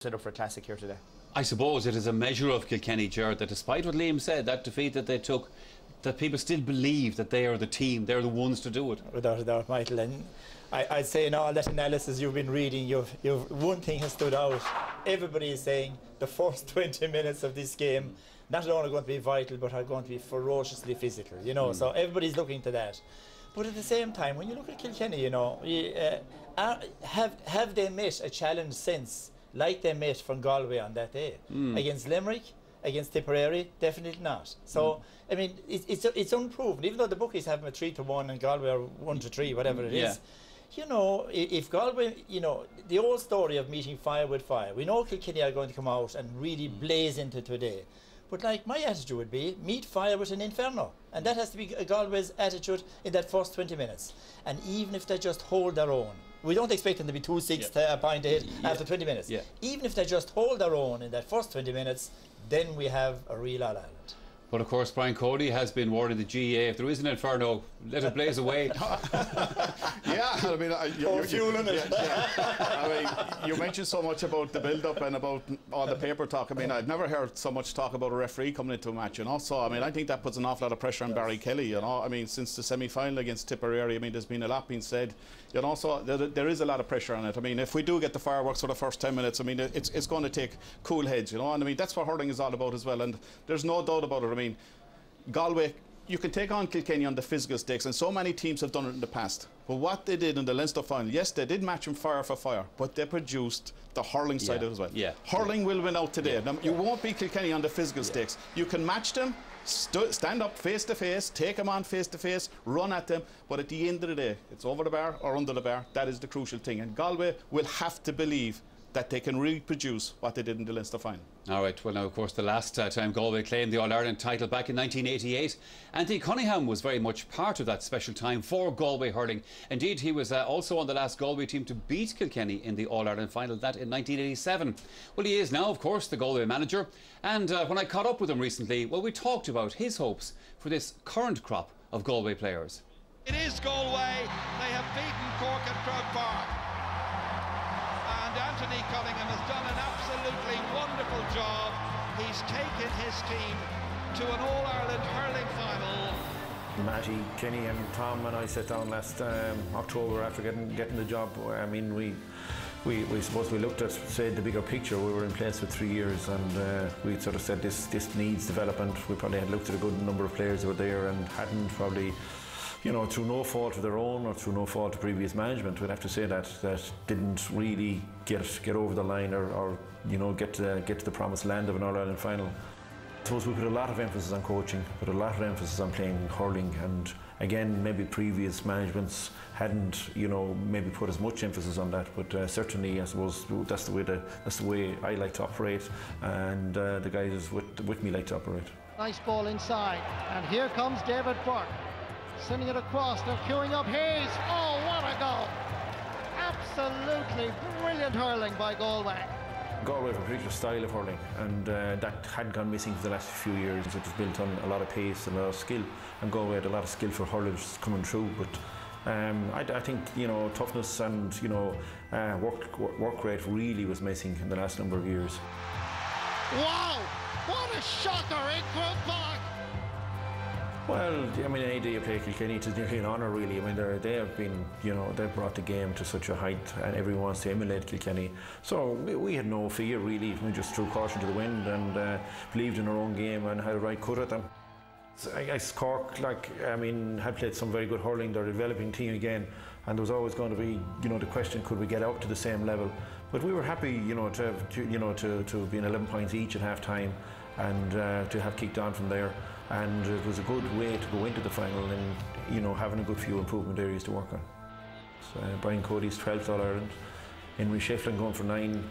set up for a classic here today? I suppose it is a measure of Kilkenny, Gerard, that despite what Liam said, that defeat that they took, that people still believe that they are the team, they're the ones to do it. Without a doubt, Michael. And I'd say in all that analysis you've been reading, you've one thing has stood out. Everybody is saying the first 20 minutes of this game not only going to be vital, but are going to be ferociously physical, you know. So everybody's looking to that. But at the same time, when you look at Kilkenny, you know, have they met a challenge since, like they met from Galway on that day? Against Limerick, against Tipperary? Definitely not. So, I mean, it's unproven. Even though the bookies have them at 3-1 and Galway are 1-3, whatever it is. You know, if Galway, you know, the old story of meeting fire with fire, we know Kilkenny are going to come out and really blaze into today. But like, my attitude would be, meet fire with an inferno. And that has to be Galway's attitude in that first 20 minutes. And even if they just hold their own, we don't expect them to be 2-6 to a point ahead after 20 minutes. Even if they just hold their own in that first 20 minutes, then we have a real All-Ireland. But of course, Brian Cody has been warning the GAA, if there is an inferno, let it blaze away. I mean, I mean, you mentioned so much about the build-up and about all the paper talk. I mean, I've never heard so much talk about a referee coming into a match, you know. So, I mean, I think that puts an awful lot of pressure on Barry Kelly, you know. I mean, since the semi-final against Tipperary, I mean, there's been a lot being said, you know. So there is a lot of pressure on it. I mean, if we do get the fireworks for the first 10 minutes, I mean, it's going to take cool heads, you know. And I mean, that's what hurling is all about as well. And there's no doubt about it. I mean, Galway, you can take on Kilkenny on the physical stakes, and so many teams have done it in the past. But what they did in the Leinster final, yes, they did match them fire for fire, but they produced the hurling side of it as well. Hurling will win out today. Now, you won't beat Kilkenny on the physical stakes. You can match them, stand up face to face, take them on face to face, run at them, but at the end of the day, it's over the bar or under the bar. That is the crucial thing. And Galway will have to believe that they can reproduce what they did in the Leinster final. All right, well now of course the last time Galway claimed the All-Ireland title back in 1988, Anthony Cunningham was very much part of that special time for Galway hurling. Indeed, he was also on the last Galway team to beat Kilkenny in the All-Ireland final, that in 1987. Well, he is now of course the Galway manager, and when I caught up with him recently, well, we talked about his hopes for this current crop of Galway players. It is Galway. They have beaten Cork at Croke Park. And Anthony Cunningham has done an absolutely wonderful job. He's taken his team to an All-Ireland hurling final. Matty, Kenny and Tom and I sat down last October after getting the job. I mean, we suppose we looked at, say, the bigger picture. We were in place for 3 years, and we sort of said this needs development. We probably had looked at a good number of players that were there and hadn't probably, you know, through no fault of their own or through no fault of previous management, we'd have to say that didn't really get over the line or you know, get to the promised land of an All-Ireland final. I suppose we put a lot of emphasis on coaching, put a lot of emphasis on playing hurling, and again, maybe previous managements hadn't, you know, maybe put as much emphasis on that, but certainly I suppose that's the way I like to operate, and the guys with me like to operate. Nice ball inside, and here comes David Burke. Sending it across, they're queuing up Hayes. Oh, what a goal! Absolutely brilliant hurling by Galway. Galway have a particular style of hurling, and that had gone missing for the last few years. It was built on a lot of pace and a lot of skill, and Galway had a lot of skill for hurlers coming through. But I think, you know, toughness and, you know, work rate really was missing in the last number of years. Wow! What a shocker in Croke Park! Well, I mean, any day you play Kilkenny, it's nearly an honour, really. I mean, they have been, you know, they've brought the game to such a height, and everyone wants to emulate Kilkenny. So we had no fear, really. We just threw caution to the wind and believed in our own game and had a right cut at them. So I guess Cork, like, I mean, had played some very good hurling. They're a developing team again, and there was always going to be, you know, the question: could we get up to the same level? But we were happy, you know, to have been 11 points each at half time, and to have kicked on from there. And it was a good way to go into the final, and, you know, having a good few improvement areas to work on. So, Brian Cody's 12th All-Ireland, Henry Shefflin going for 9,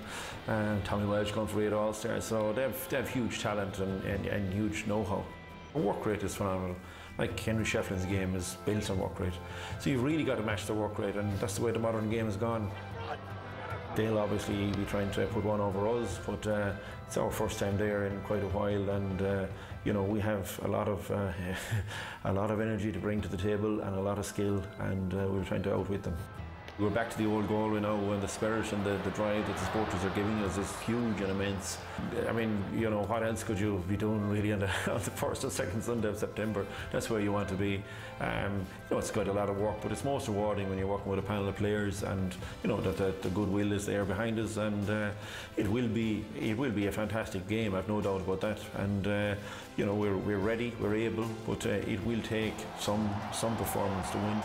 Tommy Welsh going for 8 All-Stars. So they have huge talent and huge know-how. Work rate is phenomenal. Like, Henry Shefflin's game is built on work rate. So you've really got to match the work rate, and that's the way the modern game has gone. They'll obviously be trying to put one over us, but it's our first time there in quite a while, and you know, we have a lot of energy to bring to the table and a lot of skill, and we're trying to outwit them. We're back to the old Galway now, and the spirit and the drive that the supporters are giving us is huge and immense. I mean, you know, what else could you be doing really on the first or second Sunday of September? That's where you want to be. You know, it's got a lot of work, but it's most rewarding when you're working with a panel of players, and you know that the goodwill is there behind us, and it will be a fantastic game. I've no doubt about that. And you know, we're ready, we're able, but it will take some performance to win.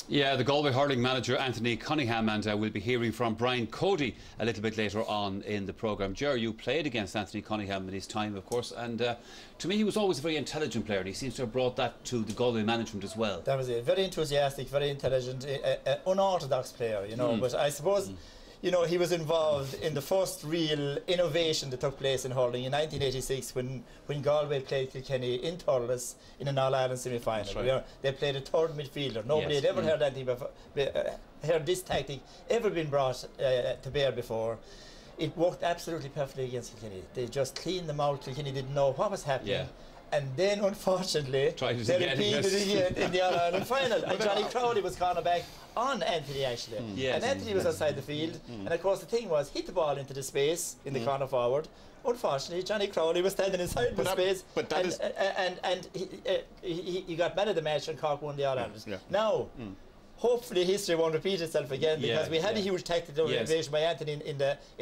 Yeah, the Galway hurling manager Anthony Cunningham, and we'll be hearing from Brian Cody a little bit later on in the programme. Ger, you played against Anthony Cunningham in his time, of course, and to me he was always a very intelligent player, and he seems to have brought that to the Galway management as well. That was it. Very enthusiastic, very intelligent, unorthodox player, you know. But I suppose, you know, he was involved in the first real innovation that took place in hurling in 1986 when Galway played Kilkenny in Thurles in an All-Ireland semi-final. Right. They played a third midfielder. Nobody had ever heard anything before, heard this tactic ever been brought to bear before. It worked absolutely perfectly against Kilkenny. They just cleaned them out. Kilkenny didn't know what was happening. Yeah. And then, unfortunately, they repeated it again in the All-Ireland final. And Johnny Crowley was corner back on Anthony, actually. Yes. And Anthony was outside the field. And, of course, the thing was, hit the ball into the space in the corner forward. Unfortunately, Johnny Crowley was standing inside the space. But that and he got man of the match, and Cork won the All-Ireland. Now, hopefully history won't repeat itself again, because we had a huge tactical innovation by Anthony in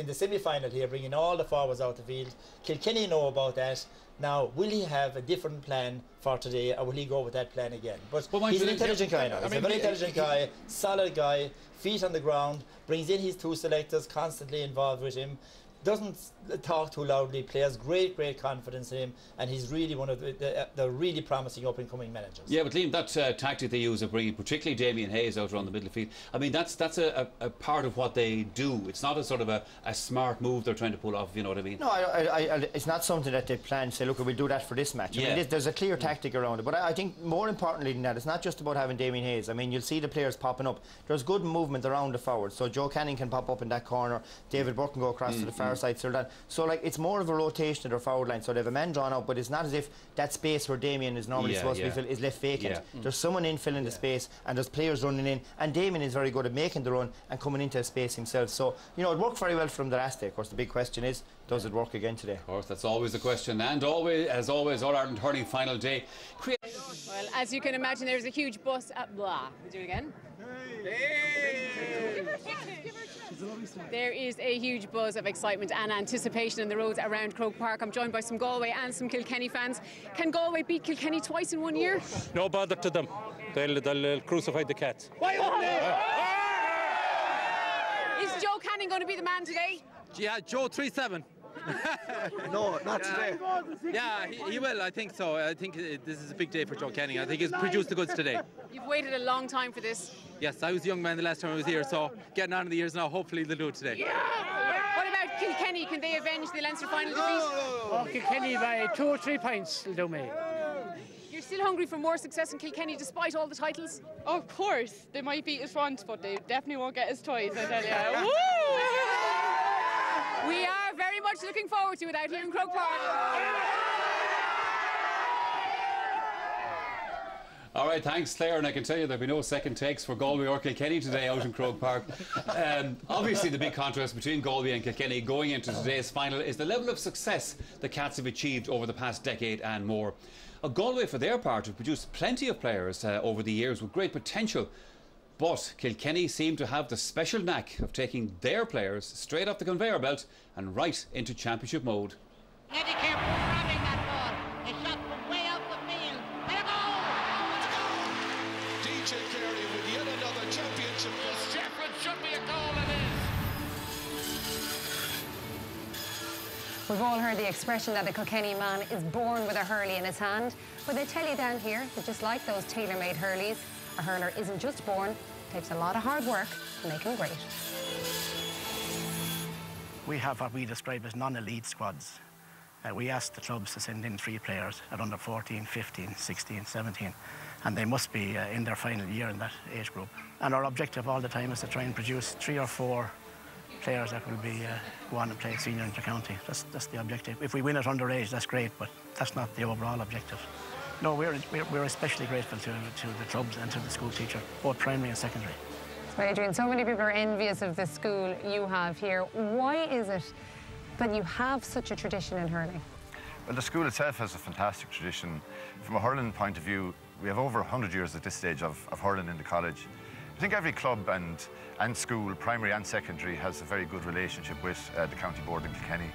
the semi-final here, bringing all the forwards out the field. Kilkenny know about that. Now, will he have a different plan for today, or will he go with that plan again? But he's an intelligent guy now. He's a very intelligent guy, solid guy, feet on the ground, brings in his two selectors, constantly involved with him. Doesn't talk too loudly, players great confidence in him, and he's really one of the really promising up-and-coming managers. Yeah, but Liam, that tactic they use of bringing particularly Damien Hayes out around the middle of the field, I mean, that's a part of what they do. It's not a sort of a smart move they're trying to pull off, if you know what I mean? No, it's not something that they plan to say, look, we'll do that for this match. I mean, there's a clear tactic around it, but I think more importantly than that, it's not just about having Damien Hayes. I mean, you'll see the players popping up. There's good movement around the forwards, so Joe Canning can pop up in that corner, David Burke can go across to the far side, so like it's more of a rotation of their forward line, so they have a man drawn out, but it's not as if that space where Damien is normally supposed to be filled is left vacant. There's someone in filling the space, and there's players running in, and Damien is very good at making the run and coming into a space himself. So, you know, it worked very well for him the last day. Of course, the big question is, does it work again today? Of course, that's always the question, and always, as always, All-Ireland hurling final day. Well, as you can imagine, there's a huge bus. We'll do it again. There is a huge buzz of excitement and anticipation in the roads around Croke Park. I'm joined by some Galway and some Kilkenny fans. Can Galway beat Kilkenny twice in 1 year? No bother to them. They'll crucify the cats. Is Joe Canning going to be the man today? Yeah, Joe 3-7. No, not today. Yeah, he will, I think so. I think this is a big day for Joe Canning. I think he's produced the goods today. You've waited a long time for this. Yes, I was a young man the last time I was here, so getting on in the years now, hopefully they'll do it today. What about Kilkenny? Can they avenge the Leinster final defeat? Oh, Kilkenny by 2 or 3 points will do me. You're still hungry for more success in Kilkenny despite all the titles? Of course. They might beat us once, but they definitely won't get us twice, I tell you. Woo! We are very much looking forward to it out here in Croke Park. All right, thanks, Claire, and I can tell you there'll be no second takes for Galway or Kilkenny today out in Croke Park. Obviously, the big contrast between Galway and Kilkenny going into today's final is the level of success the Cats have achieved over the past decade and more. Galway, for their part, have produced plenty of players over the years with great potential, but Kilkenny seem to have the special knack of taking their players straight off the conveyor belt and right into championship mode. Eddie careful grabbing that ball. A shot from way out the field. And a goal! Oh, it's a goal! DJ Carey with yet another championship. This Sheffield should be a goal, it is. We've all heard the expression that a Kilkenny man is born with a hurley in his hand. But they tell you down here that just like those tailor-made hurleys, a hurler isn't just born, it takes a lot of hard work to make him great. We have what we describe as non-elite squads. We ask the clubs to send in 3 players at under 14, 15, 16, 17, and they must be in their final year in that age group. And our objective all the time is to try and produce 3 or 4 players that will be go on and play senior inter-county. That's the objective. If we win it underage, that's great, but that's not the overall objective. No, we're especially grateful to the clubs and to the school teacher, both primary and secondary. Well, Adrian, so many people are envious of the school you have here. Why is it that you have such a tradition in hurling? Well, the school itself has a fantastic tradition. From a hurling point of view, we have over 100 years at this stage of hurling in the college. I think every club and school, primary and secondary, has a very good relationship with the County Board in Kilkenny.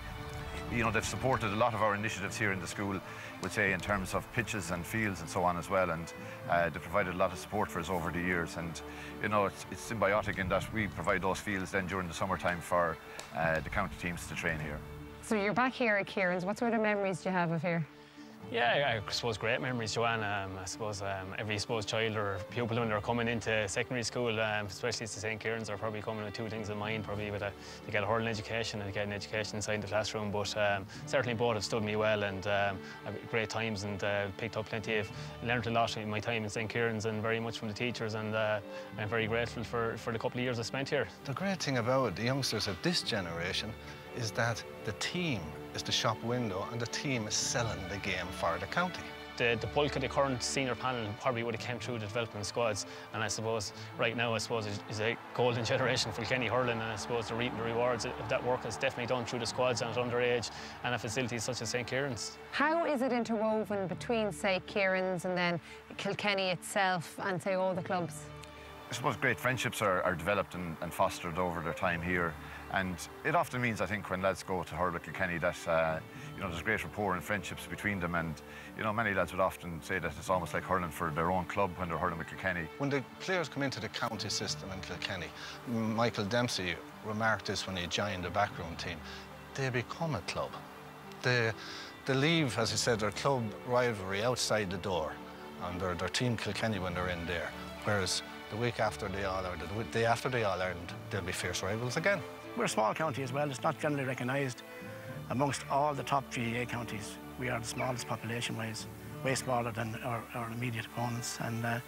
You know, they've supported a lot of our initiatives here in the school, would say, in terms of pitches and fields and so on as well, and they've provided a lot of support for us over the years. And you know, it's symbiotic in that we provide those fields then during the summertime for the county teams to train here. So you're back here at Kieran's. What sort of memories do you have of here? Yeah, I suppose great memories, Joanne. I suppose every child or pupil when they're coming into secondary school, especially to St. Kieran's, are probably coming with two things in mind. Probably with they get a hurling education and they get an education inside the classroom. But certainly both have stood me well, and I've had great times and picked up plenty of, learned a lot in my time in St. Kieran's, and very much from the teachers. And I'm very grateful for the couple of years I spent here. The great thing about the youngsters of this generation is that the team is the shop window and the team is selling the game for the county. The bulk of the current senior panel probably would have came through the development squads, and I suppose right now is a golden generation for Kilkenny hurling, and I suppose they're reaping the rewards of that work is definitely done through the squads and at underage and at facilities such as St. Kieran's. How is it interwoven between, say, Kieran's and then Kilkenny itself and, say, all the clubs? I suppose great friendships are developed and fostered over their time here, and it often means, I think, when lads go to hurl at Kilkenny that you know, there's great rapport and friendships between them, and you know, many lads would often say that it's almost like hurling for their own club when they're hurling with Kilkenny. When the players come into the county system in Kilkenny, Michael Dempsey remarked this when he joined the backroom team, they become a club. They leave, as I said, their club rivalry outside the door, and their team Kilkenny when they're in there, whereas the week after the All-Ireland, the day after the All-Ireland, they'll be fierce rivals again. We're a small county as well. It's not generally recognised amongst all the top GAA counties. We are the smallest population-wise, way smaller than our immediate opponents. And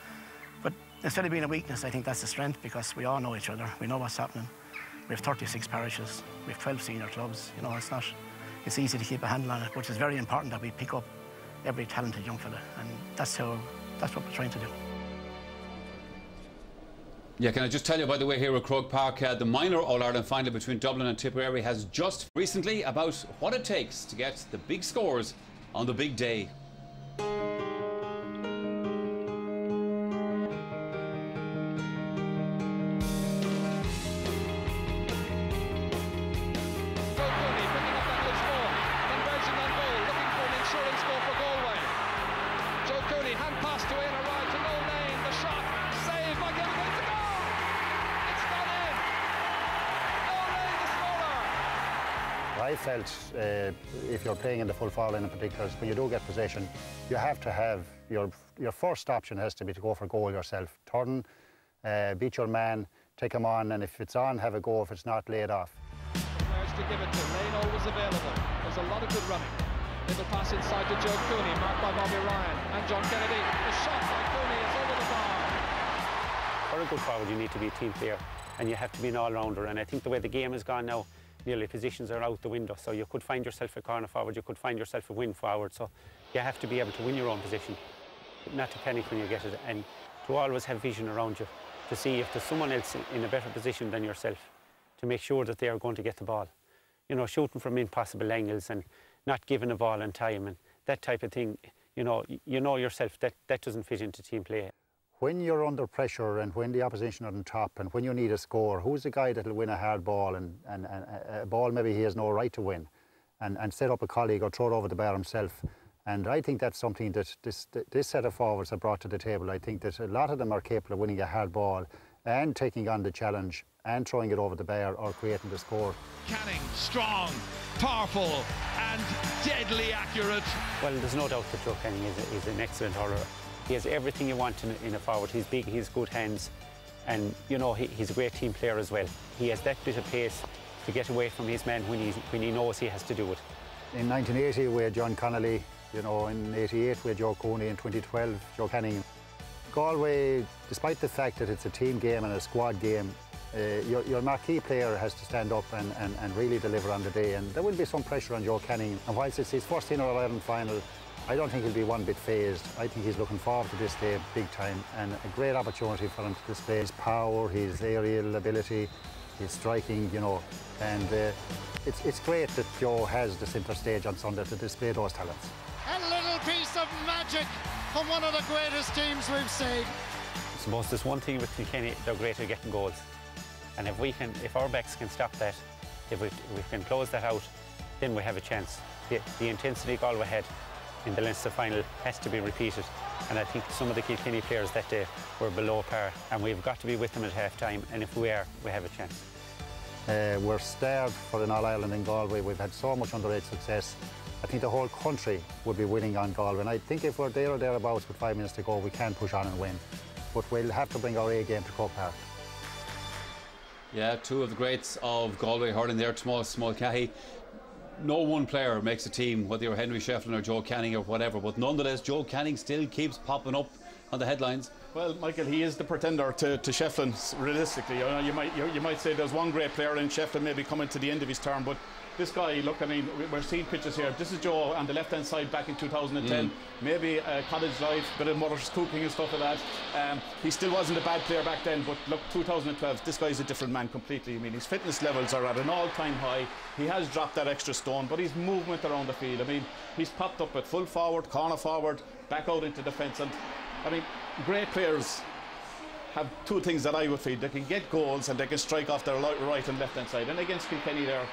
but instead of being a weakness, I think that's a strength, because we all know each other. We know what's happening. We have 36 parishes. We have 12 senior clubs. You know, it's easy to keep a handle on it, but it's very important that we pick up every talented young fella, and that's what we're trying to do. Yeah, can I just tell you, by the way, here at Croke Park, the minor All-Ireland final between Dublin and Tipperary has just recently about what it takes to get the big scores on the big day. I felt if you're playing in the full forward line in particular, when you do get possession, you have to have your first option has to be to go for goal yourself. Turn, beat your man, take him on, and if it's on, have a go. If it's not, lay it off. Where's to give it to? Lane always available. There's a lot of good running. Little pass inside to Joe Cooney, marked by Bobby Ryan and John Kennedy. The shot by Cooney is over the bar. For a good forward, you need to be a team player, and you have to be an all-rounder. And I think the way the game has gone now, nearly positions are out the window, so you could find yourself a corner forward, you could find yourself a wing forward, so you have to be able to win your own position, not to panic when you get it, and to always have vision around you, to see if there's someone else in a better position than yourself, to make sure that they are going to get the ball. You know, shooting from impossible angles and not giving a ball in time and that type of thing, you know yourself that doesn't fit into team play. When you're under pressure and when the opposition are on top and when you need a score, who's the guy that'll win a hard ball and a ball maybe he has no right to win and set up a colleague or throw it over the bar himself? And I think that's something that this set of forwards have brought to the table. I think that a lot of them are capable of winning a hard ball and taking on the challenge and throwing it over the bar or creating the score. Canning, strong, powerful and deadly accurate. Well, there's no doubt that Joe Canning is an excellent hurler. He has everything you want in a forward. He's big, he's good hands, and you know he's a great team player as well. He has that bit of pace to get away from his man when he knows he has to do it. In 1980 we had John Connolly, you know, in 88 we had Joe Cooney, in 2012 Joe Canning. Galway, despite the fact that it's a team game and a squad game, your marquee player has to stand up and really deliver on the day, and there will be some pressure on Joe Canning. And whilst it's his first All-Ireland final, I don't think he'll be one bit phased. I think he's looking forward to this day big time, and a great opportunity for him to display his power, his aerial ability, his striking, you know, and it's great that Joe has the centre stage on Sunday to display those talents. A little piece of magic from one of the greatest teams we've seen. I suppose there's one thing with Kilkenny, they're great at getting goals. And if our backs can stop that, if we can close that out, then we have a chance. The intensity Galway had in the Leinster final has to be repeated. And I think some of the Kilkenny players that day were below par, and we've got to be with them at half-time, and if we are, we have a chance. We're starved for an All-Ireland in Galway. We've had so much underage success. I think the whole country would be winning on Galway, and I think if we're there or thereabouts with 5 minutes to go, we can push on and win. But we'll have to bring our A game to Croke Park. Yeah, two of the greats of Galway hurling there, small Cahy. No one player makes a team, whether you're Henry Shefflin or Joe Canning or whatever, but nonetheless, Joe Canning still keeps popping up on the headlines. Well, Michael, he is the pretender to Shefflin, realistically. You know, you might say there's one great player in Shefflin maybe coming to the end of his term, but this guy, look, I mean, we're seeing pictures here. This is Joe on the left-hand side back in 2010. Maybe college life, bit of mother's cooking and stuff like that. He still wasn't a bad player back then, but look, 2012, this guy's a different man completely. I mean, his fitness levels are at an all-time high. He has dropped that extra stone, but his movement around the field, I mean, he's popped up at full forward, corner forward, back out into defence. And, I mean, great players have two things that I would feel. They can get goals and they can strike off their right and left-hand side. And against Kilkenny there,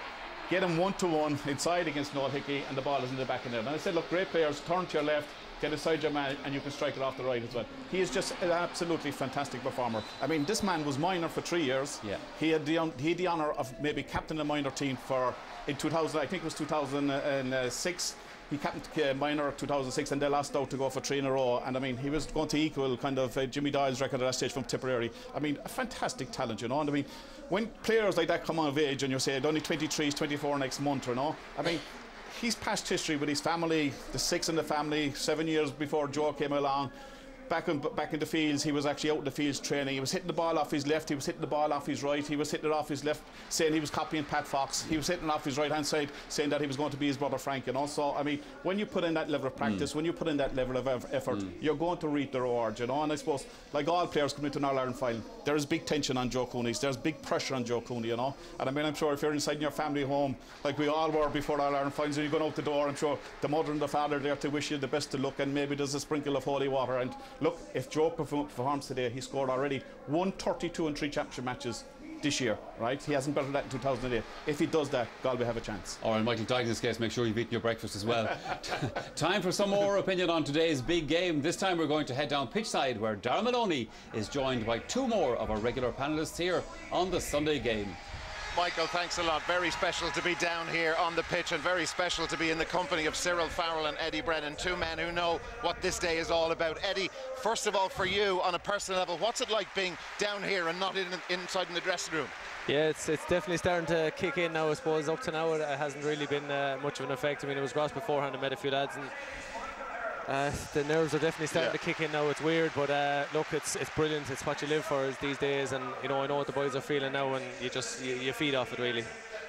get them 1-to-1 inside against Noel Hickey, and the ball is in the back of there. And I said, look, great players, turn to your left, get inside your man, and you can strike it off the right as well. He is just an absolutely fantastic performer. I mean, this man was minor for 3 years. Yeah. He had the honour of maybe captain a minor team for, in 2000, I think it was 2006. He captained minor 2006, and they lost out to go for 3 in a row. And I mean, he was going to equal kind of Jimmy Doyle's record at that stage from Tipperary. I mean, a fantastic talent, you know. And I mean, when players like that come of age, and you say only 23, he's 24 next month, you know. I mean, he's past history with his family, the 6 in the family. 7 years before Joe came along, back in the fields, he was actually out in the fields training. He was hitting the ball off his left, he was hitting the ball off his right, he was hitting it off his left, saying he was copying Pat Fox. He was hitting it off his right hand side, saying that he was going to be his brother Frank. And also, I mean, when you put in that level of practice, when you put in that level of effort, you're going to reap the rewards, you know. And I suppose, like all players coming into an All-Ireland final, there is big tension on Joe Cooney, there's big pressure on Joe Cooney, you know. And I mean, I'm sure if you're inside in your family home, like we all were before All-Ireland finals, and you're going out the door, I'm sure the mother and the father are there to wish you the best of luck, and maybe there's a sprinkle of holy water. And look, if Joe performs today, he scored already 132 in 3 championship matches this year, right? He hasn't bettered that in 2008. If he does that, Galway have a chance. All right, Michael Dyke, in this case, make sure you've eaten your breakfast as well. Time for some more opinion on today's big game. This time we're going to head down pitchside, where Darragh Maloney is joined by 2 more of our regular panellists here on the Sunday game. Michael, thanks a lot. Very special to be down here on the pitch, and very special to be in the company of Cyril Farrell and Eddie Brennan, 2 men who know what this day is all about. Eddie, first of all, for you, on a personal level, what's it like being down here and not inside in the dressing room? Yeah, it's definitely starting to kick in now, I suppose. Up to now, it hasn't really been much of an effect. I mean, it was grass beforehand, I met a few lads, and the nerves are definitely starting to kick in now. It's weird, but look, it's brilliant. It's what you live for these days, and you know, I know what the boys are feeling now, and you feed off it, really.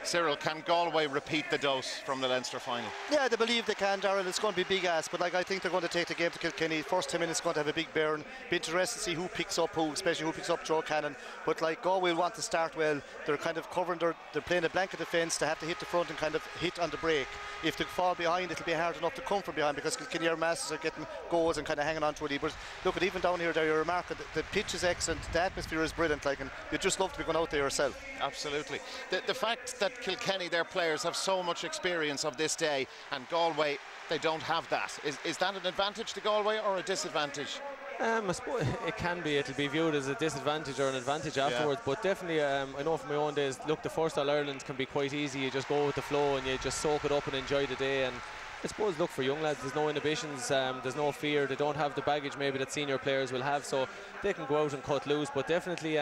Cyril, can Galway repeat the dose from the Leinster final? Yeah, they believe they can, Darrell. It's going to be big ass, but like, I think they're going to take the game to Kilkenny. First 10 minutes going to have a big burn. Be interested to see who picks up who, especially who picks up Joe Cannon. But like, Galway will want to start well. They're kind of covering, they're playing a blanket defence. They have to hit the front and kind of hit on the break. If they fall behind, it'll be hard enough to come from behind, because Kilkenny are masters are getting goals and kind of hanging on to it. But look, at even down here, there, you're remarking the pitch is excellent, the atmosphere is brilliant, like, and you just love to be going out there yourself. Absolutely. The fact that Kilkenny, their players, have so much experience of this day, and Galway, they don't have that. Is that an advantage to Galway or a disadvantage? I suppose it can be. It'll be viewed as a disadvantage or an advantage afterwards, but definitely I know from my own days, look, the first All-Ireland can be quite easy. You just go with the flow and you just soak it up and enjoy the day. And I suppose, look, for young lads, there's no inhibitions, there's no fear. They don't have the baggage maybe that senior players will have, so they can go out and cut loose. But definitely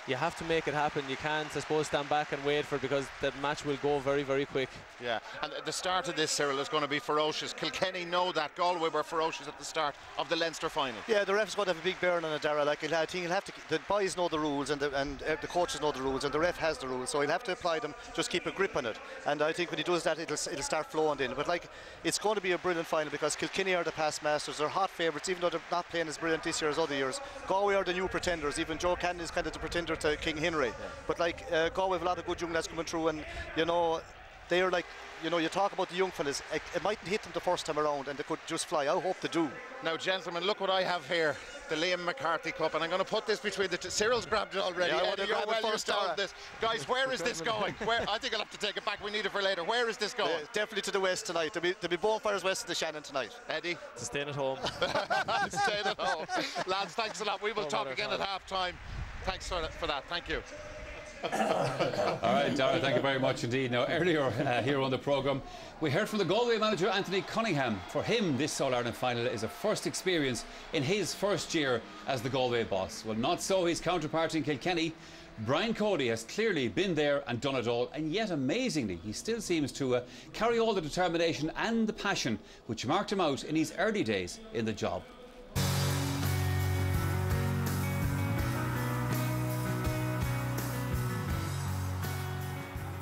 you have to make it happen. You can't, I suppose, stand back and wait for it, because that match will go very, very quick. Yeah, and the start of this, Cyril, is going to be ferocious. Kilkenny know that. Galway were ferocious at the start of the Leinster final. Yeah, the ref's going to have a big burn on it, Darragh. Like, I think he'll have to. The boys know the rules, and the coaches know the rules, and the ref has the rules, so he'll have to apply them. Just keep a grip on it, and I think when he does that, it'll start flowing in. But like, it's going to be a brilliant final because Kilkenny are the past masters. They're hot favourites, even though they're not playing as brilliant this year as other years. Galway are the new pretenders. Even Joe Cannon is kind of the pretender to King Henry. But like Galway have a lot of good young lads coming through, and you know, they are like, you know, you talk about the young fellas, it mightn't hit them the first time around and they could just fly. I hope they do. Now, gentlemen, look what I have here, the Liam McCarthy Cup, and I'm going to put this between the two. Cyril's grabbed it already. Yeah, Eddie, you're well used to all of this. Guys, where is this going? I think I'll have to take it back. We need it for later. Where is this going? Definitely to the west tonight. There'll be bonfires west of the Shannon tonight. Eddie? It's staying at home. Staying at home. Lads, thanks a lot. We will talk again at half-time. Thanks for that. Thank you. All right, Darragh, thank you very much indeed. Now, earlier here on the programme, we heard from the Galway manager, Anthony Cunningham. For him, this All-Ireland final is a first experience in his first year as the Galway boss. Well, not so his counterpart in Kilkenny. Brian Cody has clearly been there and done it all, and yet, amazingly, he still seems to carry all the determination and the passion which marked him out in his early days in the job.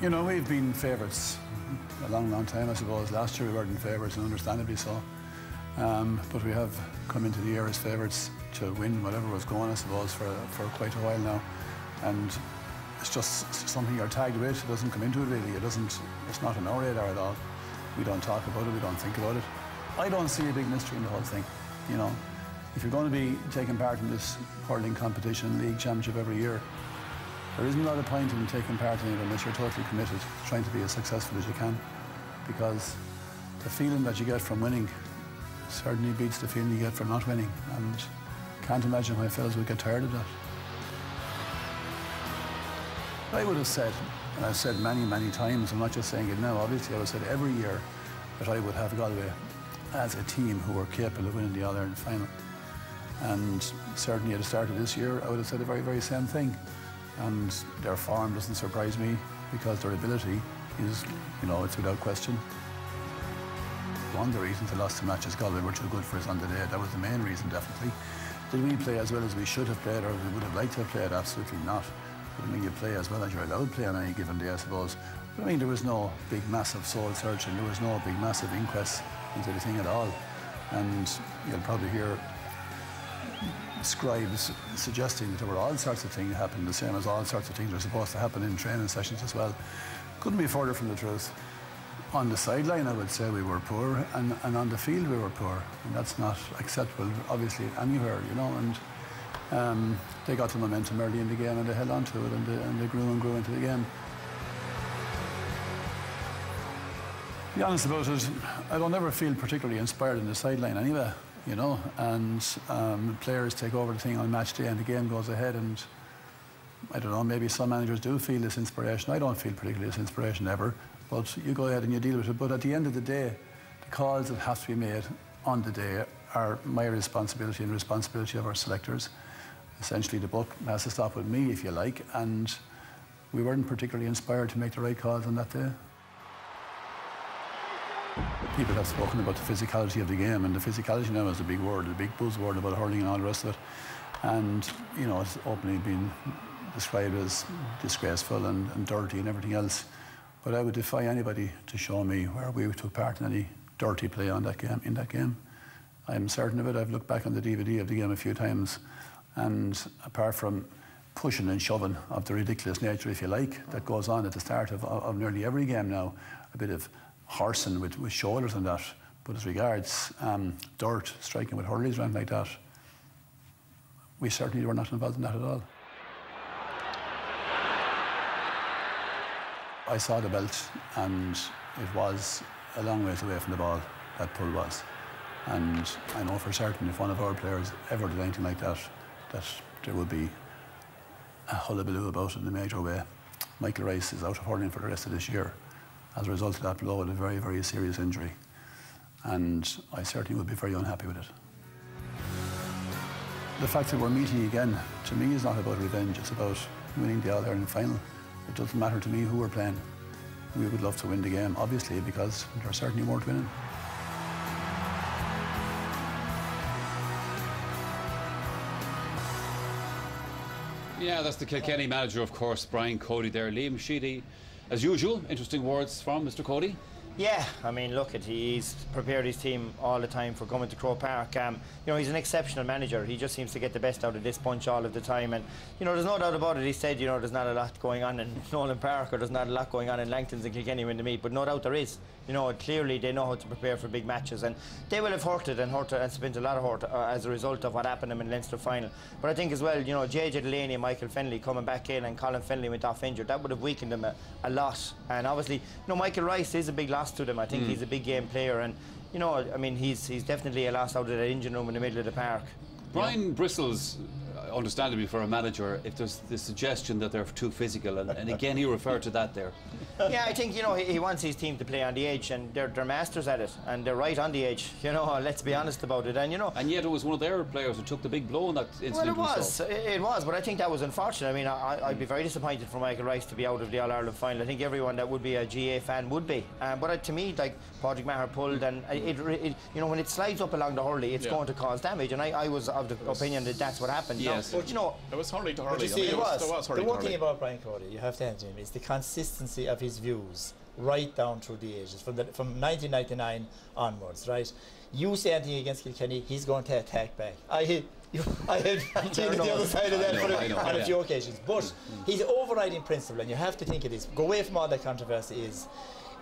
You know, we've been favourites a long, long time, I suppose. Last year we weren't favourites, and understandably so. But we have come into the year as favourites to win whatever was going, I suppose, for quite a while now. And it's just something you're tagged with. It doesn't come into it really. It's not on our radar at all. We don't talk about it, we don't think about it. I don't see a big mystery in the whole thing. You know, if you're going to be taking part in this hurling competition, league championship every year, there isn't a lot of point in taking part in it unless you're totally committed to trying to be as successful as you can, because the feeling that you get from winning certainly beats the feeling you get from not winning, and can't imagine why fellas would get tired of that. I would have said, and I've said many, many times, I'm not just saying it now, obviously I would have said every year that I would have Galway as a team who were capable of winning the All-Ireland final. And certainly at the start of this year, I would have said the very, very same thing. And their form doesn't surprise me because their ability is, you know, it's without question. One of the reasons they lost the match is Galway were too good for us on the day. That was the main reason, definitely. Did we play as well as we should have played, or we would have liked to have played? Absolutely not. But I mean, you play as well as you're allowed to play on any given day, I suppose. But I mean, there was no big, massive soul searching. There was no big, massive inquest into the thing at all. And you'll probably hear scribes suggesting that there were all sorts of things happening, the same as all sorts of things are supposed to happen in training sessions as well. Couldn't be further from the truth. On the sideline, I would say we were poor, and on the field we were poor. And that's not acceptable, obviously, anywhere, you know. And they got the momentum early in the game, and they held on to it, and they grew and grew into the game. To be honest about it, I don't ever feel particularly inspired in the sideline anyway. You know, and players take over the thing on match day and the game goes ahead, and I don't know, maybe some managers do feel this inspiration. I don't feel particularly this inspiration ever, but you go ahead and you deal with it. But at the end of the day, the calls that have to be made on the day are my responsibility and responsibility of our selectors. Essentially, the book has to stop with me, if you like, and we weren't particularly inspired to make the right calls on that day. People have spoken about the physicality of the game, and the physicality now is a big word, a big buzzword about hurling and all the rest of it. And, you know, it's openly been described as disgraceful and dirty and everything else. But I would defy anybody to show me where we took part in any dirty play on that game, in that game. I'm certain of it. I've looked back on the DVD of the game a few times, and apart from pushing and shoving of the ridiculous nature, if you like, that goes on at the start of nearly every game now, a bit of horsing with shoulders and that, but as regards dirt, striking with hurleys around like that, we certainly were not involved in that at all. I saw the belt, and it was a long ways away from the ball, that pull was. And I know for certain if one of our players ever did anything like that, that there would be a hullabaloo about it in a major way. Michael Rice is out of hurling for the rest of this year as a result of that blow with a very, very serious injury. And I certainly would be very unhappy with it. The fact that we're meeting again, to me, is not about revenge. It's about winning the All-Ireland final. It doesn't matter to me who we're playing. We would love to win the game, obviously, because they're certainly worth winning. Yeah, that's the Kilkenny manager, of course, Brian Cody there. Liam Sheedy, as usual, interesting words from Mr. Cody. Yeah, I mean, look, he's prepared his team all the time for coming to Croke Park. You know, he's an exceptional manager. He just seems to get the best out of this bunch all of the time. And, you know, there's no doubt about it. He said, you know, there's not a lot going on in Nolan Park, or there's not a lot going on in Langtons and Kilkenny when they meet, but no doubt there is. You know, clearly they know how to prepare for big matches, and they will have hurted and spent a lot of hurt as a result of what happened to them in Leinster final. But I think as well, you know, JJ Delaney and Michael Fennelly coming back in, and Colin Fennelly went off injured, that would have weakened them a lot. And obviously, you know, Michael Rice is a big loss to them. I think he's a big game player, and, you know, I mean, he's definitely a loss out of that engine room in the middle of the park. Brian bristles, understandably for a manager, if there's the suggestion that they're too physical, and again he referred to that there. Yeah, I think, you know, he wants his team to play on the edge, and they're masters at it, and they're right on the edge, you know, let's be honest about it. And, you know, and yet it was one of their players who took the big blow in that incident. Well, it was, but I think that was unfortunate. I mean, I'd be very disappointed for Michael Rice to be out of the All-Ireland final. I think everyone that would be a GA fan would be. But to me, like, Padraig Maher pulled, and it, you know, when it slides up along the hurley, it's going to cause damage, and I was of the opinion that that's what happened. Yes. But, you know, it was hurley to hurley. You see, the one thing about Brian Cody, you have to hand to him, is the consistency of his views right down through the ages, from 1999 onwards, right? You say anything against Kilkenny, he's going to attack back. I had taken the other side of that on a few occasions. But his overriding principle, and you have to think of this, go away from all that controversy, is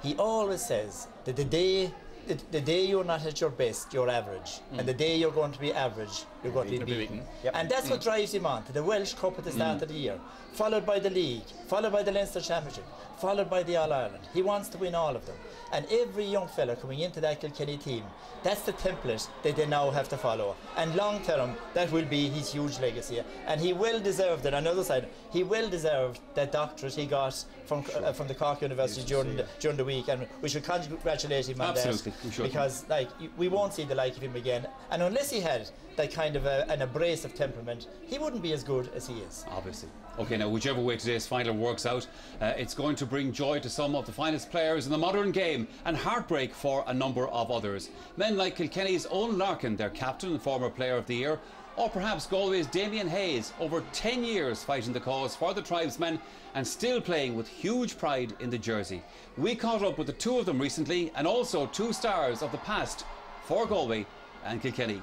he always says that the day you're not at your best, you're average. And the day you're going to be average, you're going to be beaten. And that's what drives him on to the Welsh Cup at the start of the year, followed by the League, followed by the Leinster Championship, followed by the All-Ireland. He wants to win all of them. And every young fella coming into that Kilkenny team, that's the template that they now have to follow. And long term, that will be his huge legacy. And he well deserved it. On the other side, he well deserved that doctorate he got from the Cork University during the week. And we should congratulate him on that. Because, like, we won't see the like of him again. And unless he had that kind of an abrasive temperament, he wouldn't be as good as he is. Obviously. OK, now, whichever way today's final works out, it's going to bring joy to some of the finest players in the modern game, and heartbreak for a number of others. Men like Kilkenny's Owen Larkin, their captain and former player of the year, or perhaps Galway's Damien Hayes, over 10 years fighting the cause for the tribesmen and still playing with huge pride in the jersey. We caught up with the two of them recently, and also two stars of the past for Galway and Kilkenny.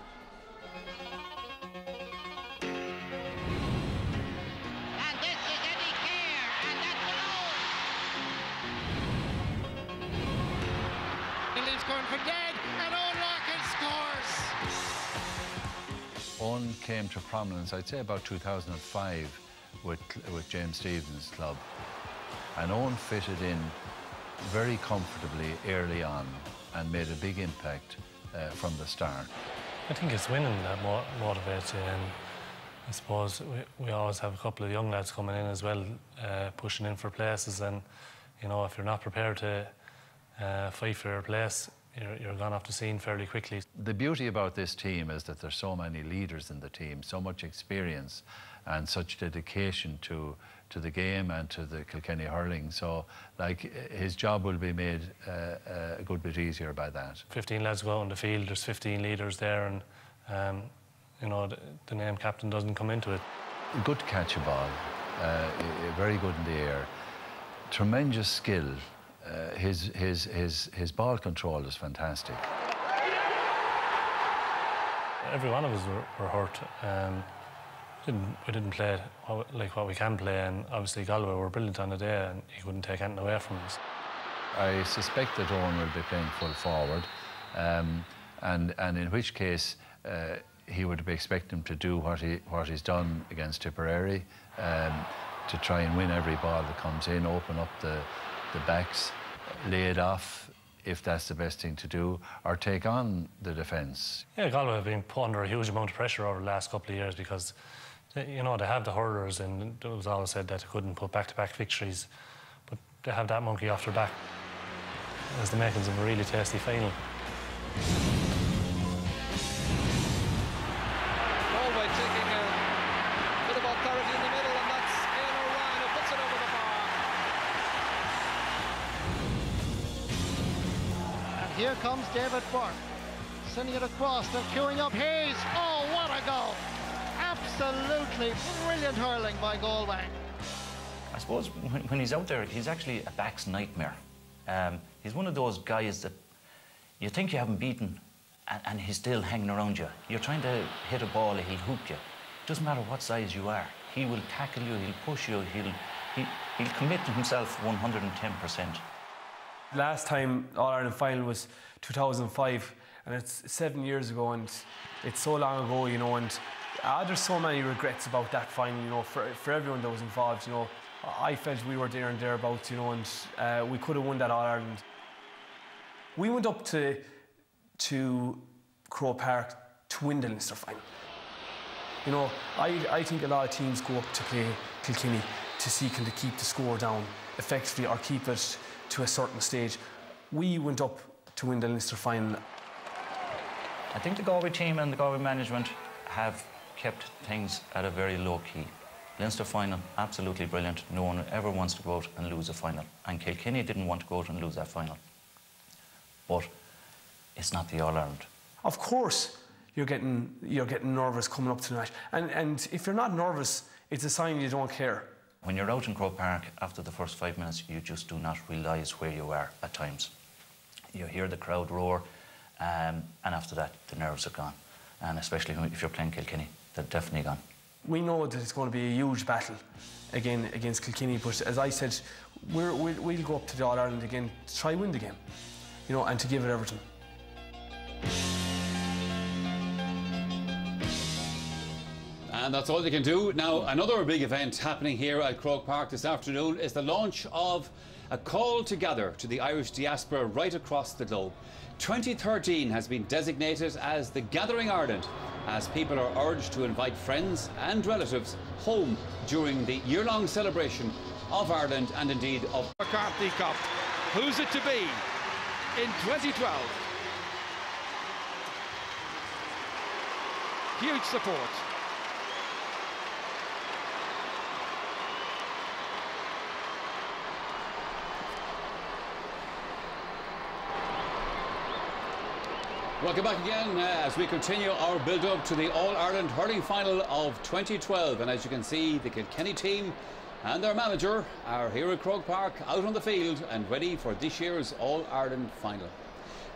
Owen came to prominence, I'd say, about 2005 with James Stevens' club. And Owen fitted in very comfortably early on and made a big impact from the start. I think it's winning that motivates you, and I suppose we always have a couple of young lads coming in as well, pushing in for places, and, you know, if you're not prepared to fight for your place, you're gone off the scene fairly quickly. The beauty about this team is that there's so many leaders in the team, so much experience and such dedication to the game and to the Kilkenny hurling. So, like, his job will be made a good bit easier by that. 15 lads go out on the field, there's 15 leaders there, and you know, the name captain doesn't come into it. Good catch a ball, very good in the air, tremendous skill. His ball control is fantastic. Every one of us were hurt. We didn't play like what we can play, and obviously Galway were brilliant on the day, and he couldn't take anything away from us. I suspect that Owen will be playing full forward, and in which case he would be expecting him to do what he's done against Tipperary, to try and win every ball that comes in, open up the backs, lay it off if that's the best thing to do, or take on the defence. Yeah, Galway have been put under a huge amount of pressure over the last couple of years because, you know, they have the hurlers, and it was always said that they couldn't put back-to-back victories, but they have that monkey off their back. There's the makings of a really tasty final. Galway taking a bit of authority in the middle, and that's Ian O'Ryan who puts it over the bar. And here comes David Burke, sending it across. They're queuing up Hayes. Oh, what a goal! Absolutely brilliant hurling by Galway. I suppose when he's out there, he's actually a back's nightmare. He's one of those guys that you think you haven't beaten and he's still hanging around you. You're trying to hit a ball, he'll hoop you. Doesn't matter what size you are. He will tackle you, he'll push you, he'll commit to himself 110%. Last time All-Ireland final was 2005, and it's 7 years ago, and it's so long ago, you know, and there's so many regrets about that final, you know, for everyone that was involved, you know. I felt we were there and thereabouts, you know, and we could have won that All-Ireland. We went up to Croke Park to win the Leinster final. You know, I think a lot of teams go up to play Kilkenny to seeking to keep the score down effectively or keep it to a certain stage. We went up to win the Leinster final. I think the Galway team and the Galway management have kept things at a very low key. Leinster final, absolutely brilliant. No one ever wants to go out and lose a final. And Kilkenny didn't want to go out and lose that final. But it's not the All-Ireland. Of course, you're getting nervous coming up to the match. And if you're not nervous, it's a sign you don't care. When you're out in Croke Park after the first 5 minutes, you just do not realise where you are at times. You hear the crowd roar, and after that, the nerves are gone. And especially if you're playing Kilkenny, they're definitely gone. We know that it's going to be a huge battle again against Kilkenny, but as I said, we'll go up to the All-Ireland again to try and win the game, you know, and to give it everything. And that's all they can do. Now, another big event happening here at Croke Park this afternoon is the launch of a call to gather to the Irish diaspora right across the globe. 2013 has been designated as the Gathering Ireland, as people are urged to invite friends and relatives home during the year-long celebration of Ireland and indeed of McCarthy Cup. Who's it to be in 2012? Huge support. Welcome back again as we continue our build-up to the All-Ireland Hurling Final of 2012. And as you can see, the Kilkenny team and their manager are here at Croke Park, out on the field and ready for this year's All-Ireland Final.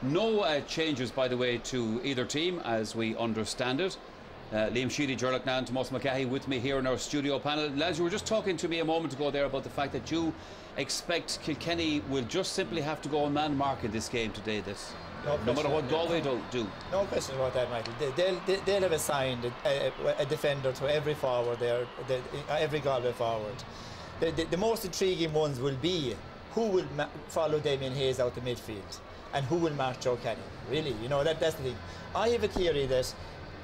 No changes, by the way, to either team, as we understand it. Liam Sheedy, Gerlach Nan, Tomas McCahey with me here in our studio panel. Lads, you were just talking to me a moment ago there about the fact that you expect Kilkenny will just simply have to go on man mark in this game today, no matter what Galway do. No question about that, Michael. They'll have assigned a defender to every forward there, every Galway forward. The most intriguing ones will be who will follow Damien Hayes out the midfield and who will mark Joe Canning. Really, you know, that's the thing. I have a theory that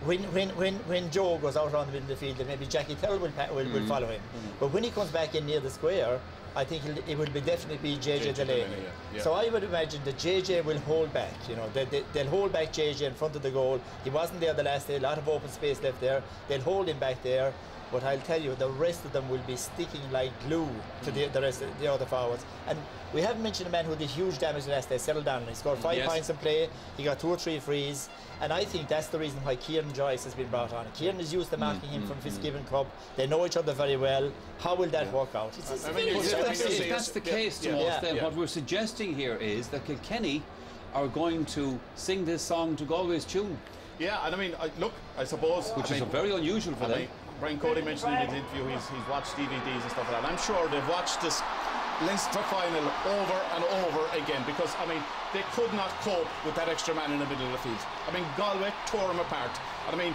when Joe goes out around the middle of the field, then maybe Jackie Tell will follow him. But when he comes back in near the square, I think it will definitely be JJ Delaney. Yeah. So I would imagine that JJ will hold back. You know, they'll hold back JJ in front of the goal. He wasn't there the last day. A lot of open space left there. They'll hold him back there. But I'll tell you, the rest of them will be sticking like glue to the rest of the other forwards. And we haven't mentioned a man who did huge damage last day, Cyril Donnelly. He scored 5 points in play. He got 2 or 3 frees. And I think that's the reason why Kieran Joyce has been brought on. Kieran is used to marking him from Fitzgibbon Cup. They know each other very well. How will that work out? If that's the case, Tomas, then what we're suggesting here is that Kilkenny are going to sing this song to Galway's tune. Yeah, and I mean, look, I suppose... Which is very unusual for them. Brian Cody mentioned in his interview he's watched DVDs and stuff like that. I'm sure they've watched this Leinster final over and over again because, I mean, they could not cope with that extra man in the middle of the field. I mean, Galway tore him apart. And I mean,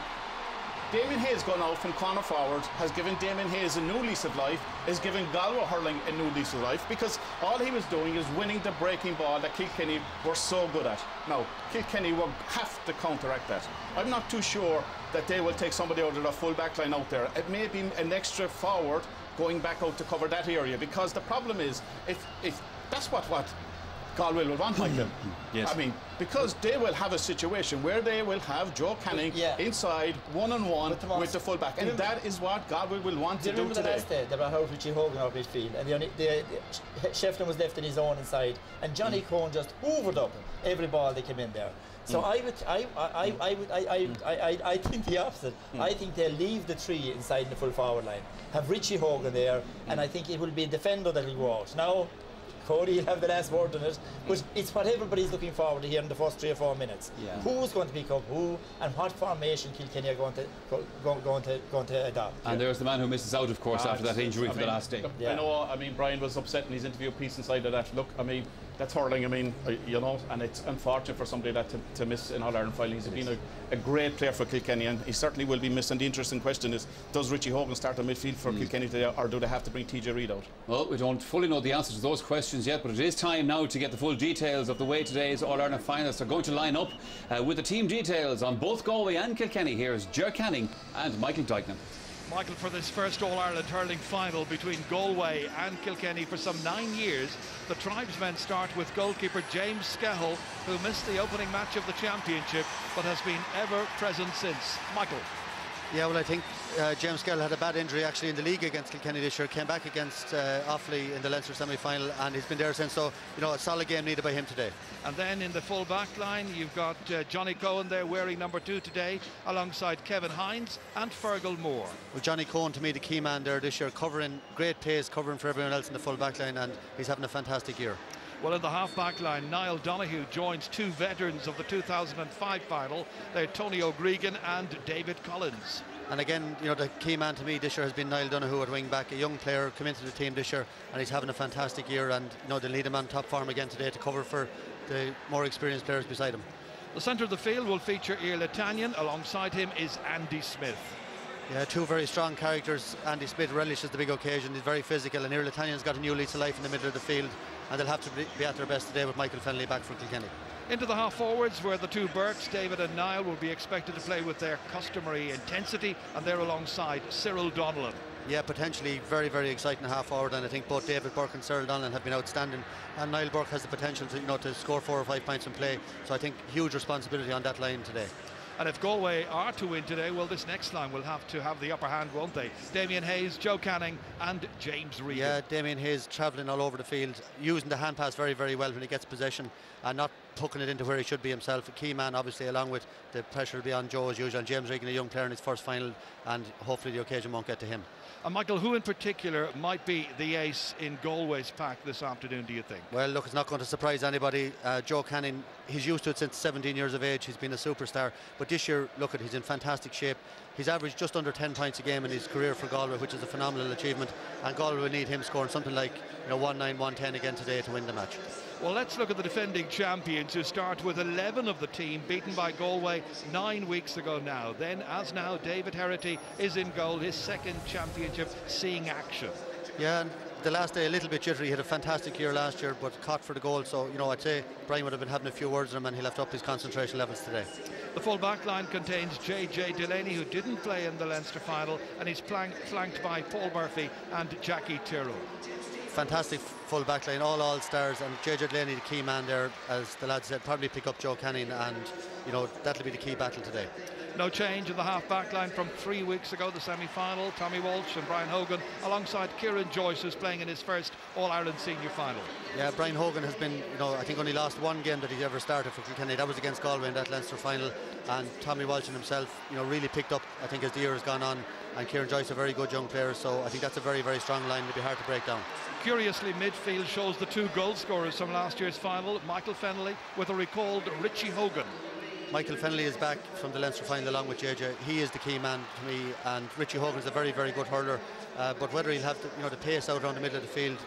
Damien Hayes gone out from corner forward has given Damien Hayes a new lease of life, is giving Galway hurling a new lease of life because all he was doing is winning the breaking ball that Kilkenny were so good at. Now, Kilkenny will have to counteract that. I'm not too sure that they will take somebody out of the full back line out there. It may be an extra forward going back out to cover that area because the problem is if that's what Galway will want, Michael. Yes. I mean, because they will have a situation where they will have Joe Canning inside one-on-one with the full-back, and that is what Galway will want to do today. The last day they brought out Richie Hogan out midfield, and Shefflin was left in his own inside, and Johnny Cohen just hoovered up every ball that came in there. So I think the opposite. I think they'll leave the 3 inside the full forward line, have Richie Hogan there, and I think it will be a defender that will go out. Now, Cody will have the last word on it, but it's what everybody's looking forward to hear in the first 3 or 4 minutes. Yeah. Who's going to pick up who, and what formation Kilkenny are going to adopt. And there's the man who misses out, of course, after that injury for the last day. I know, I mean, Brian was upset in his interview piece inside of that. Look, I mean, that's hurling, I mean, you know, and it's unfortunate for somebody that to miss in All-Ireland final. He's been a great player for Kilkenny, and he certainly will be missed. And the interesting question is, does Richie Hogan start on midfield for Kilkenny today, or do they have to bring TJ Reid out? Well, we don't fully know the answer to those questions yet, but it is time now to get the full details of the way today's All-Ireland finalists are going to line up. With the team details on both Galway and Kilkenny, here's Ger Canning and Michael Dykeman. Michael, for this first All-Ireland hurling final between Galway and Kilkenny for some 9 years, the tribesmen start with goalkeeper James Skehill, who missed the opening match of the championship but has been ever present since. Michael. Yeah, well, I think James Skehill had a bad injury actually in the league against Kilkenny this year, came back against Offaly in the Leinster semi-final, and he's been there since, so, you know, a solid game needed by him today. And then in the full back line, you've got Johnny Cohen there wearing number 2 today, alongside Kevin Hines and Fergal Moore. Well, Johnny Cohen, to me, the key man there this year, covering great pace, covering for everyone else in the full back line, and he's having a fantastic year. Well, in the half-back line, Niall Donoghue joins 2 veterans of the 2005 final. They're Tony O'Gregan and David Collins. And again, you know, the key man to me this year has been Niall Donoghue at wing back, a young player, come into the team this year, and he's having a fantastic year, and, you know, they'll need him on top form again today to cover for the more experienced players beside him. The centre of the field will feature Ian Letanian. Alongside him is Andy Smith. Yeah, 2 very strong characters. Andy Smith relishes the big occasion. He's very physical, and Ian Letanian's got a new lease of life in the middle of the field, and they'll have to be at their best today with Michael Fennelly back for Kilkenny. Into the half-forwards, where the 2 Burks, David and Niall, will be expected to play with their customary intensity, and they're alongside Cyril Donnellan. Yeah, potentially very, very exciting half-forward, and I think both David Burke and Cyril Donnellan have been outstanding, and Niall Burke has the potential to, you know, to score 4 or 5 points in play, so I think huge responsibility on that line today. And if Galway are to win today, well, this next line will have to have the upper hand, won't they? Damien Hayes, Joe Canning and James Reid. Yeah, Damien Hayes travelling all over the field, using the hand pass very, very well when he gets possession, and not pucking it into where he should be himself. A key man, obviously, along with the pressure will be on Joe as usual. And James Regan, a young player in his first final, and hopefully the occasion won't get to him. And Michael, who in particular might be the ace in Galway's pack this afternoon, do you think? Well, look, it's not going to surprise anybody. Joe Canning, he's used to it since 17 years of age. He's been a superstar. But this year, look, he's in fantastic shape. He's averaged just under 10 points a game in his career for Galway, which is a phenomenal achievement. And Galway will need him scoring something like, you know, 1-9, 1-10 again today to win the match. Well, let's look at the defending champions, who start with 11 of the team, beaten by Galway 9 weeks ago now. Then, as now, David Herity is in goal, his second championship seeing action. Yeah, and the last day a little bit jittery. He had a fantastic year last year, but caught for the goal. So, you know, I'd say Brian would have been having a few words with him, and he left up his concentration levels today. The full back line contains JJ Delaney, who didn't play in the Leinster final, and he's flanked by Paul Murphy and Jackie Tyrrell. Fantastic full back line, all stars, and JJ Delaney, the key man there, as the lads said, probably pick up Joe Canning, and, you know, that'll be the key battle today. No change in the half-back line from 3 weeks ago, the semi-final. Tommy Walsh and Brian Hogan alongside Kieran Joyce, who's playing in his first All-Ireland senior final. Yeah, Brian Hogan has been, you know, I think only lost 1 game that he's ever started for Kilkenny. That was against Galway in that Leinster final, and Tommy Walsh and himself, you know, really picked up, I think, as the year has gone on, and Kieran Joyce, a very good young player, so I think that's a very, very strong line. It'll be hard to break down. Curiously, midfield shows the 2 goal scorers from last year's final, Michael Fennelly with a recalled Richie Hogan. Michael Fennelly is back from the Leinster final along with JJ. He is the key man to me, and Richie Hogan is a very, very good hurler. But whether he'll have the pace out around the middle of the field,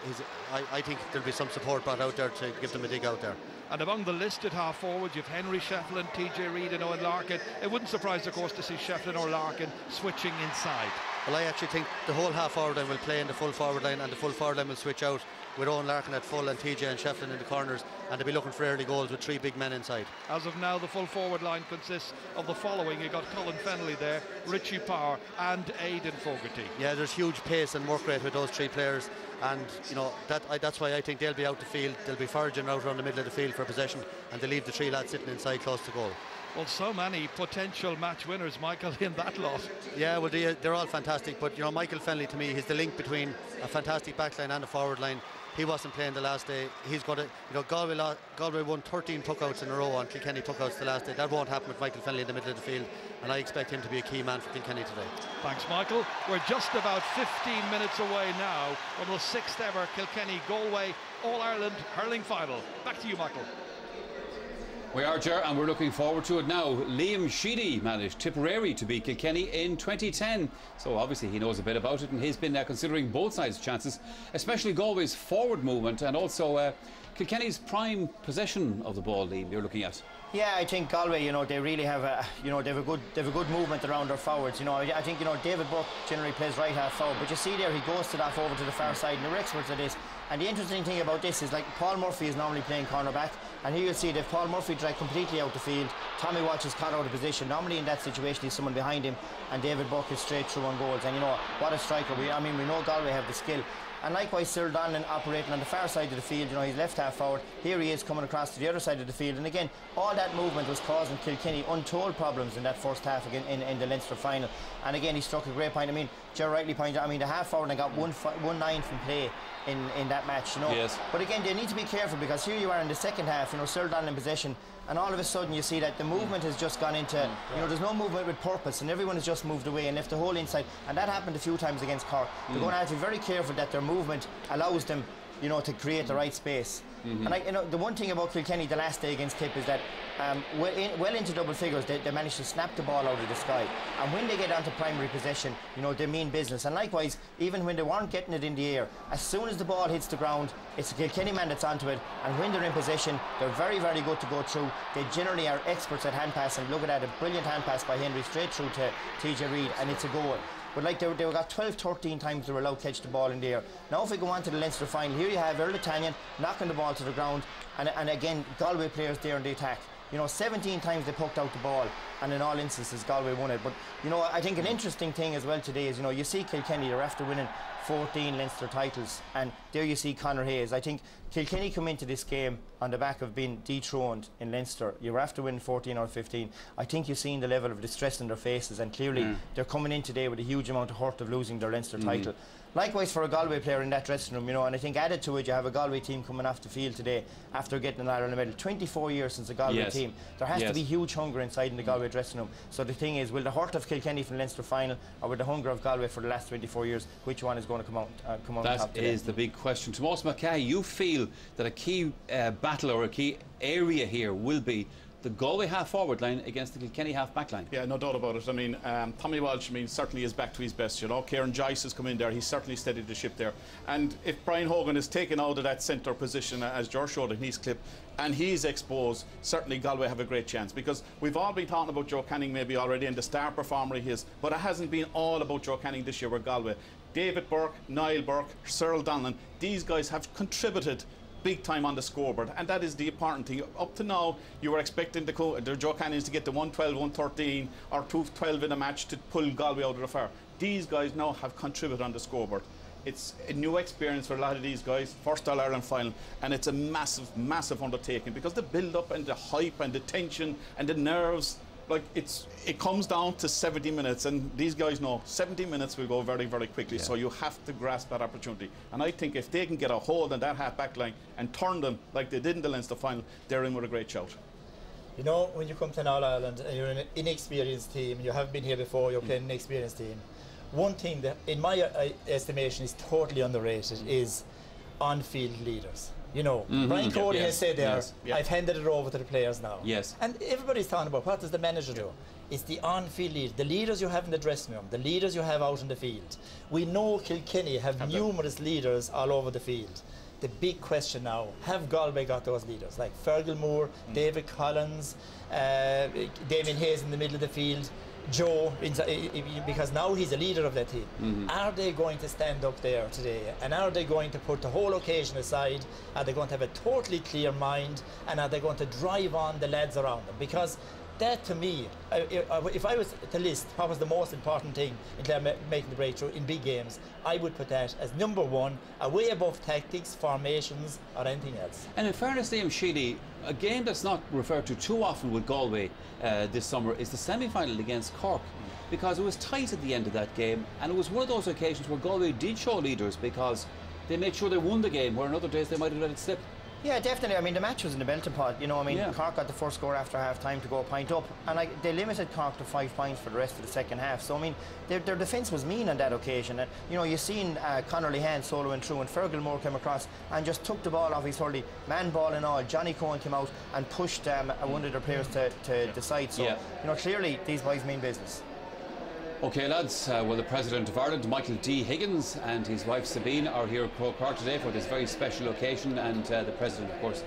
I think there'll be some support brought out there to give them a dig out there. And among the listed half-forwards, you've Henry Shefflin, TJ Reid and Owen Larkin. It wouldn't surprise, of course, to see Shefflin or Larkin switching inside. Well, I actually think the whole half-forward line will play in the full forward line, and the full forward line will switch out with Owen Larkin at full and TJ and Shefflin in the corners, and they'll be looking for early goals with 3 big men inside. As of now, the full forward line consists of the following. You've got Colin Fennelly there, Richie Power and Aidan Fogarty. Yeah, there's huge pace and work rate with those 3 players, and, you know, that's why I think they'll be out the field. They'll be foraging out around the middle of the field for possession, and they leave the 3 lads sitting inside close to goal. Well, so many potential match winners, Michael, in that lot. Yeah, well, they're all fantastic, but, you know, Michael Fennelly, to me, he's the link between a fantastic back line and a forward line. he wasn't playing the last day. He's got to, you know, Galway won 13 puckouts in a row on Kilkenny puckouts the last day. That won't happen with Michael Fennelly in the middle of the field, and I expect him to be a key man for Kilkenny today. Thanks, Michael. We're just about 15 minutes away now from the 6th ever Kilkenny-Galway All-Ireland hurling final. Back to you, Michael. We are, Ger, and we're looking forward to it now. Liam Sheedy managed Tipperary to beat Kilkenny in 2010, so obviously he knows a bit about it, and he's been considering both sides' chances, especially Galway's forward movement and also Kilkenny's prime possession of the ball. Liam, you're looking at. Yeah, I think Galway, you know, they really have a, you know, they have a good movement around their forwards. You know, I think, you know, David Burke generally plays right half forward, but you see there he goes to that over to the far side, and they're experts at this. And the interesting thing about this is, like, Paul Murphy is normally playing cornerback, and here you'll see that Paul Murphy dragged completely out the field. Tommy Walsh is caught out of position. Normally in that situation he's someone behind him, and David Burke is straight through on goals. And you know, what a striker. I mean, we know Galway have the skill. And likewise, Cyril Donlan operating on the far side of the field. You know, he's left half forward. Here he is coming across to the other side of the field. And again, all that movement was causing Kilkenny untold problems in that first half again in the Leinster final. And again, he struck a great point. I mean, Ger rightly pointed out, I mean, the half forward and got 1-9 from play in that match, you know. Yes. But again, they need to be careful, because here you are in the second half, you know, Cyril Donlan in possession, and all of a sudden you see that the movement has just gone into, you know, there's no movement with purpose, and everyone has just moved away and left the whole inside, and that happened a few times against Cork. They're going to have to be very careful that their movement allows them, you know, to create the right space. And you know, the one thing about Kilkenny the last day against Tip is that well into double figures, they managed to snap the ball out of the sky, and when they get onto primary possession, you know, they mean business. And likewise, even when they weren't getting it in the air, as soon as the ball hits the ground, it's a Kilkenny man that's onto it, and when they're in possession, they're very, very good to go through. They generally are experts at hand passing. Look at that, a brilliant hand pass by Henry straight through to TJ Reid, and it's a goal. But like they got 12-13 times they were allowed to catch the ball in the air. Now if we go on to the Leinster final, here you have Earl Tanyan knocking the ball to the ground, and again, Galway players there in the attack. You know, 17 times they poked out the ball, and in all instances Galway won it. But you know, I think an interesting thing as well today is, you know, you see Kilkenny, they're after winning 14 Leinster titles, and there you see Conor Hayes. I think Kilkenny come into this game on the back of being dethroned in Leinster. You were after winning 14 or 15. I think you've seen the level of distress in their faces, and clearly they're coming in today with a huge amount of hurt of losing their Leinster title. Likewise for a Galway player in that dressing room, you know, and I think added to it, you have a Galway team coming off the field today after getting an Ireland medal. 24 years since a Galway team. There has to be huge hunger inside in the Galway dressing room. So the thing is, will the hurt of Kilkenny from the Leinster final, or will the hunger of Galway for the last 24 years, which one is going to come out top today? That is the big question. Tomás Mackay, you feel that a key battle or a key area here will be the Galway half-forward line against the Kilkenny half-back line. Yeah, no doubt about it. I mean, Tommy Walsh, I mean, certainly is back to his best, you know. Kieran Joyce has come in there. He's certainly steadied the ship there. And if Brian Hogan is taken out of that centre position, as George showed in his clip, and he's exposed, certainly Galway have a great chance, because we've all been talking about Joe Canning maybe already and the star performer he is, but it hasn't been all about Joe Canning this year with Galway. David Burke, Niall Burke, Cyril Donlan, these guys have contributed big time on the scoreboard, and that is the important thing. Up to now, you were expecting the Joe Cannings to get the 112, 113 or 212 in a match to pull Galway out of the fire. These guys now have contributed on the scoreboard. It's a new experience for a lot of these guys, first All-Ireland final, and it's a massive, massive undertaking, because the build-up and the hype and the tension and the nerves, like it comes down to 70 minutes, and these guys know 70 minutes will go very, very quickly. So you have to grasp that opportunity. And I think if they can get a hold on that half-back line and turn them like they did in the Leinster final, they're in with a great shout. You know, when you come to an All-Ireland and you're an inexperienced team, you haven't been here before, you're playing an experienced team, one thing that, in my estimation, is totally underrated is on-field leaders. You know, Brian Cody has said there, I've handed it over to the players now. And everybody's talking about, what does the manager do? It's the on-field lead, the leaders you have in the dressing room, the leaders you have out in the field. We know Kilkenny have numerous leaders all over the field. The big question now, have Galway got those leaders? Like Fergal Moore, David Collins, Damien Hayes in the middle of the field, Joe, because now he's a leader of that team. Are they going to stand up there today, and are they going to put the whole occasion aside? Are they going to have a totally clear mind, and are they going to drive on the lads around them? Because that, to me, if I was to list what was the most important thing in making the breakthrough in big games, I would put that as number one, away above tactics, formations, or anything else. And in fairness to Liam Sheedy, a game that's not referred to too often with Galway this summer is the semi-final against Cork, because it was tight at the end of that game, and it was one of those occasions where Galway did show leaders, because they made sure they won the game, where in other days they might have let it slip. Yeah, definitely. I mean, the match was in the belting pot. You know, I mean, Yeah. Cork got the first score after half-time to go a point up, and they limited Cork to 5 points for the rest of the second half. So, I mean, their defence was mean on that occasion. And, you know, you've seen Conor Lehan soloing through, and Fergal Moore came across and just took the ball off his hurley, man ball and all. Johnny Cohen came out and pushed one of their players to the side. So, Yeah. you know, clearly these boys mean business. OK, lads, well, the President of Ireland, Michael D. Higgins, and his wife Sabine are here at Croke Park today for this very special occasion, and the President, of course,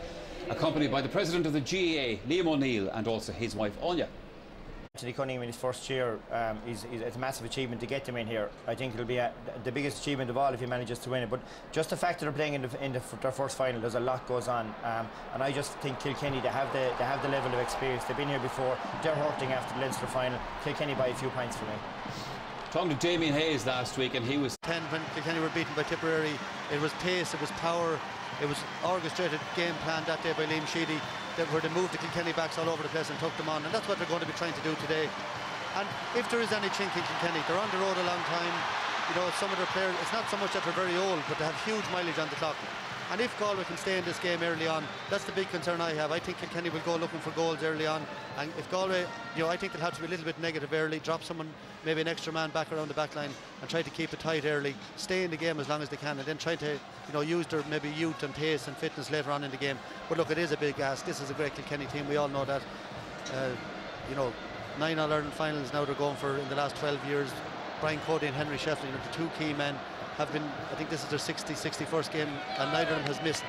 accompanied by the President of the GAA, Liam O'Neill, and also his wife, Anya. Anthony Cunningham in his first year, it's a massive achievement to get him in here. I think it'll be the biggest achievement of all if he manages to win it. But just the fact that they're playing in their first final, there's a lot goes on. And I just think Kilkenny, they have the level of experience. They've been here before. They're hurting after the Leinster final. Kilkenny by a few points for me. Talking to Damien Hayes last week, and he was 10 when Kilkenny were beaten by Tipperary. It was pace, it was power, it was orchestrated game plan that day by Liam Sheedy, where they moved the Kilkenny backs all over the place and took them on, and that's what they're going to be trying to do today. And if there is any chink in Kilkenny, they're on the road a long time. You know, some of their players, it's not so much that they're very old, but they have huge mileage on the clock. And if Galway can stay in this game early on, that's the big concern I have. I think Kilkenny will go looking for goals early on. And if Galway, you know, I think they'll have to be a little bit negative early, drop someone, maybe an extra man back around the back line and try to keep it tight early, stay in the game as long as they can, and then try to, you know, use their maybe youth and pace and fitness later on in the game. But look, it is a big ask. This is a great Kilkenny team. We all know that. You know, 9 All-Ireland finals now they're going for in the last 12 years. Brian Cody and Henry Shefflin, you know, the two key men, have been, I think this is their 61st game, and neither of them has missed.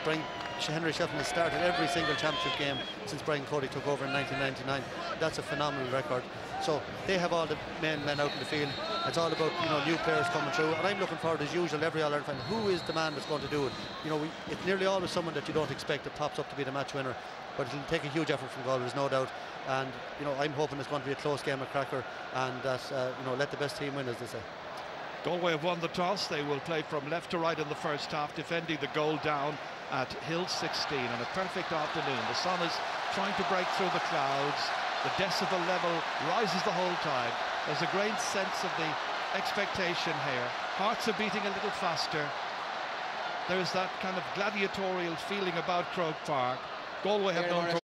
Henry Shefflin has started every single championship game since Brian Cody took over in 1999. That's a phenomenal record. So they have all the men out in the field. It's all about, you know, new players coming through, and I'm looking forward, as usual, every All-Ireland final. Who is the man that's going to do it? You know, it's nearly always someone that you don't expect that pops up to be the match winner, but it'll take a huge effort from Galway, there's no doubt. And you know, I'm hoping it's going to be a close game, a cracker, and that you know, let the best team win, as they say. Galway have won the toss. They will play from left to right in the first half, defending the goal down at Hill 16 on a perfect afternoon. The sun is trying to break through the clouds. The decibel level rises the whole time. There's a great sense of the expectation here. Hearts are beating a little faster. There's that kind of gladiatorial feeling about Croke Park. Galway have known for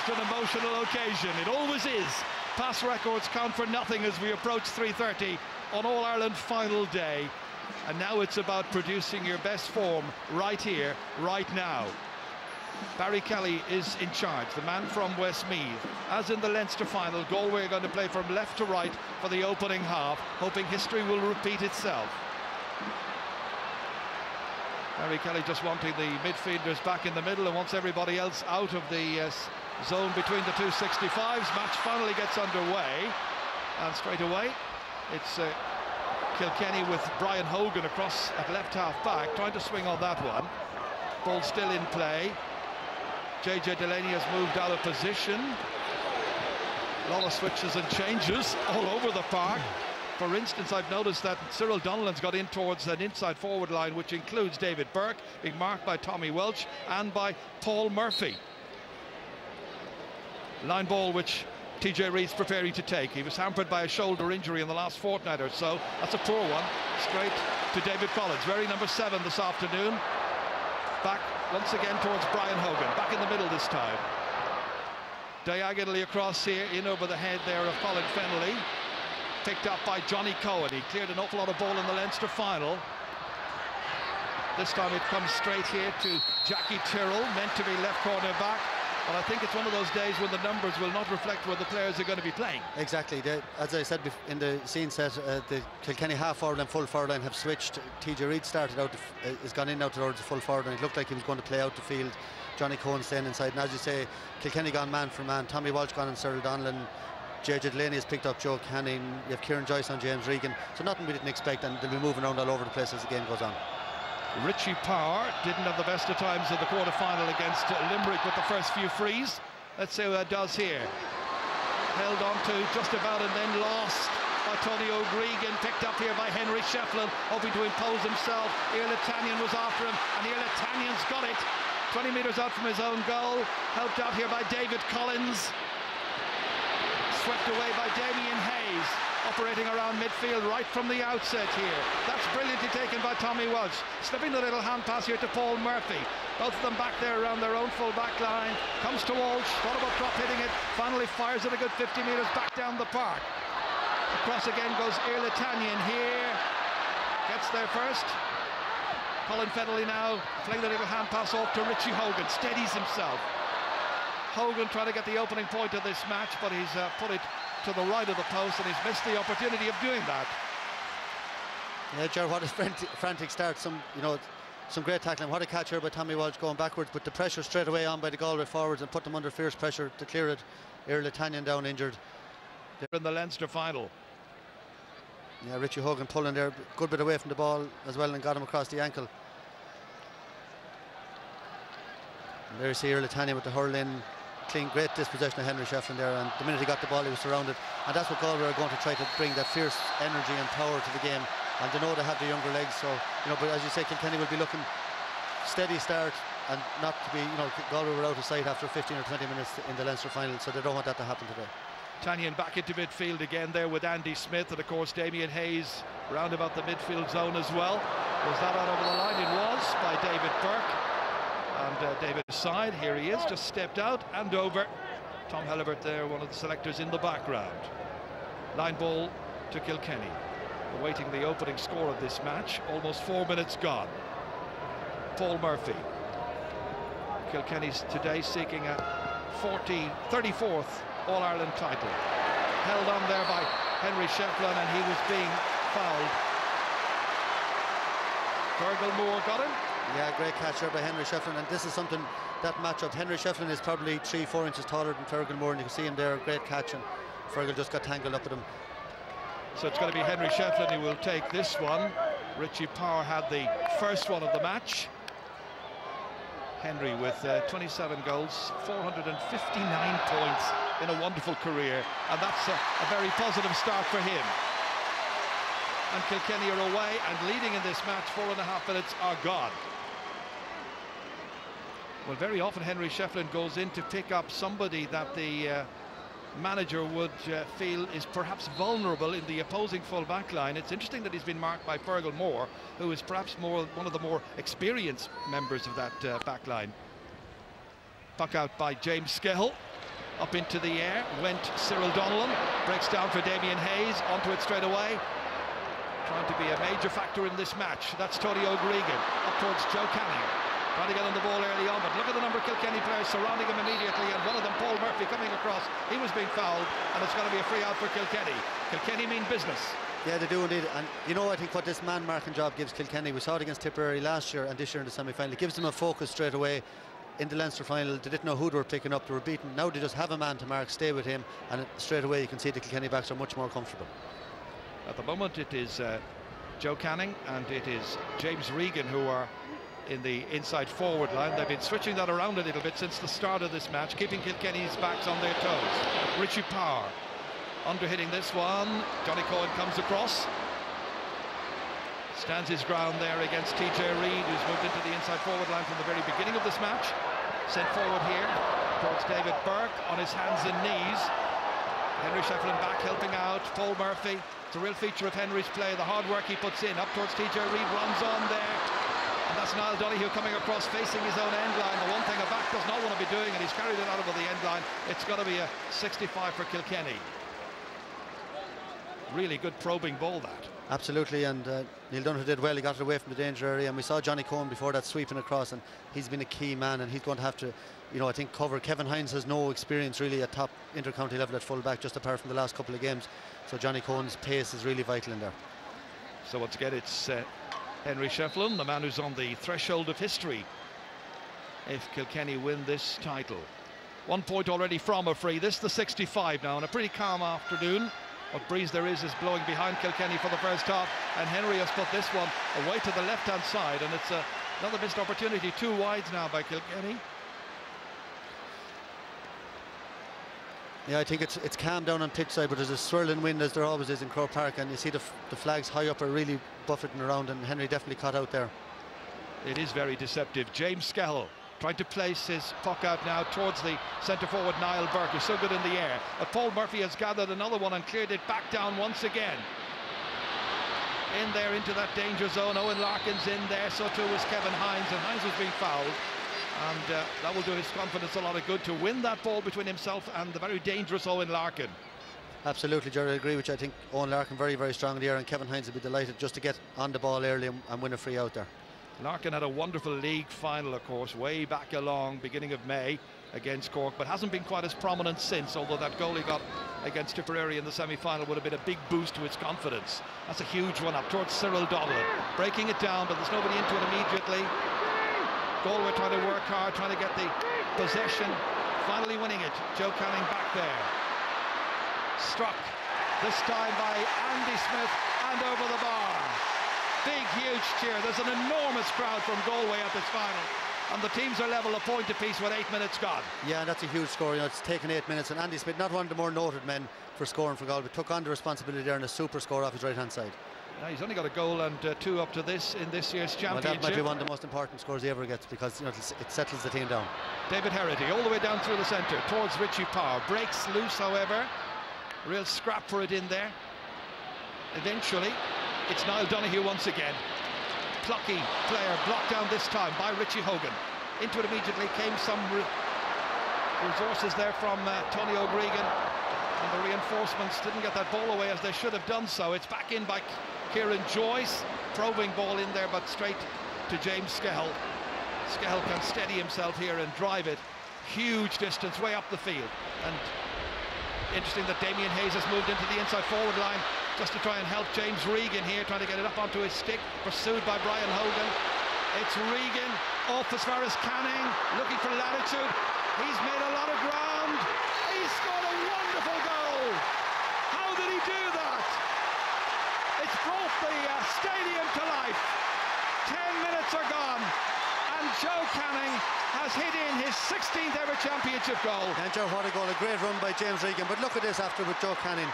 an emotional occasion. It always is. Pass records count for nothing as we approach 3:30 on All-Ireland final day. And now it's about producing your best form right here, right now. Barry Kelly is in charge, the man from Westmeath. As in the Leinster final, Galway are going to play from left to right for the opening half, hoping history will repeat itself. Barry Kelly just wanting the midfielders back in the middle and wants everybody else out of the zone between the two 65s. Match finally gets underway, and straight away it's Kilkenny with Brian Hogan across at left half back, trying to swing on that one. Ball still in play. JJ Delaney has moved out of position. A lot of switches and changes all over the park. For instance, I've noticed that Cyril Donnellan's got in towards an inside forward line, which includes David Burke, being marked by Tommy Welch and by Paul Murphy. Line ball which TJ Reid's preparing to take. He was hampered by a shoulder injury in the last fortnight or so. That's a poor one. Straight to David Collins, very number 7 this afternoon. Back once again towards Brian Hogan, back in the middle this time. Diagonally across here, in over the head there of Colin Fennelly. Picked up by Johnny Cohen. He cleared an awful lot of ball in the Leinster final. This time it comes straight here to Jackie Tyrrell, meant to be left corner back. But I think it's one of those days when the numbers will not reflect where the players are going to be playing. Exactly. As I said in the scene set, the Kilkenny half forward and full forward line have switched. TJ Reid started out, has gone in now towards the full forward, and it looked like he was going to play out the field. Johnny Cohen staying inside, and as you say, Kilkenny gone man for man. Tommy Walsh gone and Cyril Donnellan. JJ Delaney has picked up Joe Canning. You have Kieran Joyce on James Regan. So nothing we didn't expect, and they'll be moving around all over the place as the game goes on. Richie Power didn't have the best of times in the quarter-final against Limerick with the first few frees. Let's see how that does here. Held on to just about and then lost by Tony O'Gregan, picked up here by Henry Shefflin, hoping to impose himself. Irlatanian was after him, and Irlatanian's got it. 20 metres out from his own goal, helped out here by David Collins. Swept away by Damien Hayes, operating around midfield right from the outset here. That's brilliantly taken by Tommy Walsh. Slipping the little hand pass here to Paul Murphy. Both of them back there around their own full back line. Comes to Walsh, thought about drop hitting it, finally fires it a good 50 metres back down the park. Across again goes Irlatanian here. Gets there first. Colin Fennelly now playing the little hand pass off to Richie Hogan. Steadies himself. Hogan trying to get the opening point of this match, but he's put it to the right of the post, and he's missed the opportunity of doing that. Yeah, Ger, what a frantic start. Some great tackling. What a catch here by Tommy Walsh going backwards, but the pressure straight away on by the Galway forwards and put them under fierce pressure to clear it. Irlatanian down injured. In the Leinster final. Yeah, Richie Hogan pulling there, good bit away from the ball as well, and got him across the ankle. And there you see Irlatanian with the hurling, clean, great dispossession of Henry Shefflin there, and the minute he got the ball he was surrounded, and that's what Galway are going to try to bring, that fierce energy and power to the game, and they know they have the younger legs, so but as you say, Kilkenny will be looking steady start and not to be, Galway were out of sight after 15 or 20 minutes in the Leinster final, so they don't want that to happen today. Tanyan back into midfield again there with Andy Smith, and of course Damien Hayes round about the midfield zone as well. Was that out over the line? It was by David Burke. And David's side, here he is, just stepped out and over. Tom Helibert there, one of the selectors in the background. Line ball to Kilkenny, awaiting the opening score of this match. Almost 4 minutes gone. Paul Murphy. Kilkenny's today seeking a 34th All-Ireland title. Held on there by Henry Shefflin, and he was being fouled. Fergal Moore got him. Yeah, great catch there by Henry Shefflin, and this is something, that matchup. Henry Shefflin is probably 3-4 inches taller than Fergal Moore, and you can see him there, great catch, and Fergal just got tangled up with him. So it's going to be Henry Shefflin who will take this one. Richie Power had the first one of the match. Henry with 27 goals, 459 points in a wonderful career, and that's a very positive start for him. And Kilkenny are away and leading in this match. 4.5 minutes are gone. Well, very often Henry Shefflin goes in to pick up somebody that the manager would feel is perhaps vulnerable in the opposing full back line. It's interesting that he's been marked by Fergal Moore, who is perhaps one of the more experienced members of that back line. Puck out by James Skehill. Up into the air went Cyril Donnellan. Breaks down for Damien Hayes. Onto it straight away. Trying to be a major factor in this match. That's Tony O'Gregan. Up towards Joe Canning. Trying to get on the ball early on, but look at the number of Kilkenny players surrounding him immediately, and one of them, Paul Murphy, coming across. He was being fouled, and it's going to be a free out for Kilkenny. Kilkenny mean business. Yeah, they do indeed, and I think what this man marking job gives Kilkenny, we saw it against Tipperary last year and this year in the semi-final, it gives them a focus straight away. In the Leinster final, they didn't know who they were picking up, they were beaten. Now they just have a man to mark, stay with him, and straight away you can see the Kilkenny backs are much more comfortable. At the moment it is Joe Canning and it is James Regan who are in the inside forward line. They've been switching that around a little bit since the start of this match, keeping Kilkenny's backs on their toes. Richie Power under hitting this one. Johnny Cohen comes across, stands his ground there against TJ Reid, who's moved into the inside forward line from the very beginning of this match. Sent forward here towards David Burke on his hands and knees. Henry Shefflin back helping out. Paul Murphy. It's a real feature of Henry's play, the hard work he puts in. Up towards TJ Reid, runs on there. And that's Niall Donoghue coming across, facing his own end line. The one thing a back does not want to be doing, and he's carried it out over the end line. It's got to be a 65 for Kilkenny. Really good probing ball, that. Absolutely, and Neil Donoghue did well. He got it away from the danger area, and we saw Johnny Cohen before that sweeping across, and he's been a key man, and he's going to have to, I think, cover. Kevin Hines has no experience really at top inter-county level at full-back, just apart from the last couple of games. So Johnny Cohen's pace is really vital in there. So once again, it's Henry Shefflin, the man who's on the threshold of history if Kilkenny win this title. 1 point already from a free. This is the 65 now, and a pretty calm afternoon. what breeze there is blowing behind Kilkenny for the first half, and Henry has put this one away to the left-hand side, and it's another missed opportunity. 2 wides now by Kilkenny. Yeah, I think it's calm down on pitch side, but there's a swirling wind as there always is in Croke Park, and you see the flags high up are really buffeting around, and Henry definitely caught out there. It is very deceptive. James Skehill trying to place his puck out now towards the centre forward Niall Burke, who's so good in the air. But Paul Murphy has gathered another one and cleared it back down once again. In there into that danger zone. Owen Larkin's in there, so too was Kevin Hines, and Hines was being fouled. And that will do his confidence a lot of good to win that ball between himself and the very dangerous Owen Larkin. Absolutely, Jerry, I agree with you. I think Owen Larkin very, very strong in the air, and Kevin Hines will be delighted just to get on the ball early and win a free out there. Larkin had a wonderful league final, of course, way back along, beginning of May against Cork, but hasn't been quite as prominent since, although that goal he got against Tipperary in the semi-final would have been a big boost to his confidence. That's a huge one up towards Cyril Donnellan, breaking it down, but there's nobody into it immediately. Galway trying to work hard, trying to get the possession, finally winning it. Joe Canning back there. Struck, this time by Andy Smith, and over the bar. Big, huge cheer. There's an enormous crowd from Galway at this final, and the teams are level a point apiece with 8 minutes gone. Yeah, that's a huge score. You know, it's taken 8 minutes, and Andy Smith, not one of the more noted men for scoring for Galway, took on the responsibility there, and a super score off his right-hand side. Now he's only got a goal and 2 up to this in this year's championship. Well, that might be one of the most important scores he ever gets, because you know it settles the team down. David Herity all the way down through the centre towards Richie Power. Breaks loose, however. Real scrap for it in there. Eventually, it's Niall Donoghue once again. Plucky player, blocked down this time by Richie Hogan. Into it immediately came some resources there from Tony O'Gregan. And the reinforcements didn't get that ball away as they should have done so. It's back in by Kieran Joyce. Probing ball in there, but straight to James Skehill. Skehill can steady himself here and drive it. Huge distance, way up the field. And interesting that Damien Hayes has moved into the inside forward line just to try and help James Regan here, trying to get it up onto his stick. Pursued by Brian Hogan. It's Regan off as far as Canning, looking for latitude. He's made a lot of ground. He's scored a wonderful goal. How did he do that? It's brought the stadium to life. 10 minutes are gone, and Joe Canning has hit in his 16th ever championship goal. And Joe, what a goal. A great run by James Regan. But look at this after with Joe Canning.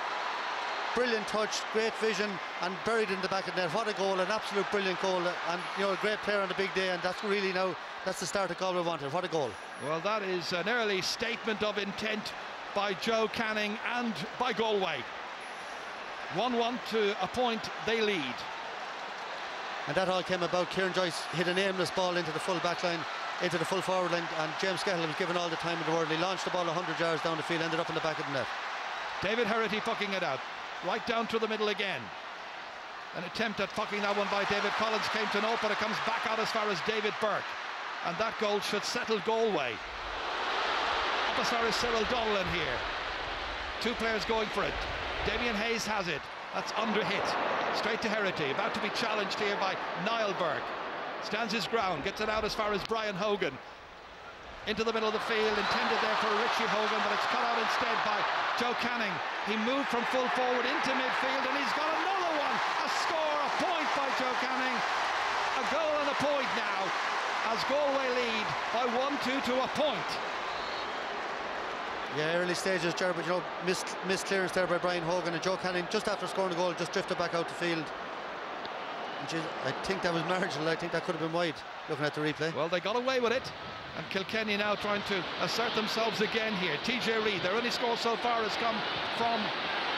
Brilliant touch, great vision, and buried in the back of the net. What a goal, an absolute brilliant goal, and you know, a great player on a big day, and that's really now, that's the start of Galway wanted. What a goal. Well, that is an early statement of intent by Joe Canning and by Galway. 1-1 to a point, they lead. And that all came about. Kieran Joyce hit an aimless ball into the full back line, into the full forward line, and James Skehill was given all the time in the world. He launched the ball 100 yards down the field, ended up in the back of the net. David Herity pucking it out. Right down through the middle again. An attempt at pucking that one by David Collins came to naught, but it comes back out as far as David Burke. And that goal should settle Galway. Up as far as Cyril Donnellan here. 2 players going for it. Damien Hayes has it. That's under hit. Straight to Herity. About to be challenged here by Niall Burke. Stands his ground. Gets it out as far as Brian Hogan. Into the middle of the field, intended there for Richie Hogan, but it's cut out instead by Joe Canning. He moved from full forward into midfield, and he's got another one. A score, a point by Joe Canning. A goal and a point now, as Galway lead by 1-2 to a point. Yeah, early stages, Jared, but you know, missed clearance there by Brian Hogan, and Joe Canning, just after scoring the goal, just drifted back out the field. And I think that was marginal. I think that could have been wide, looking at the replay. Well, they got away with it. And Kilkenny now trying to assert themselves again here. TJ Reid, their only score so far has come from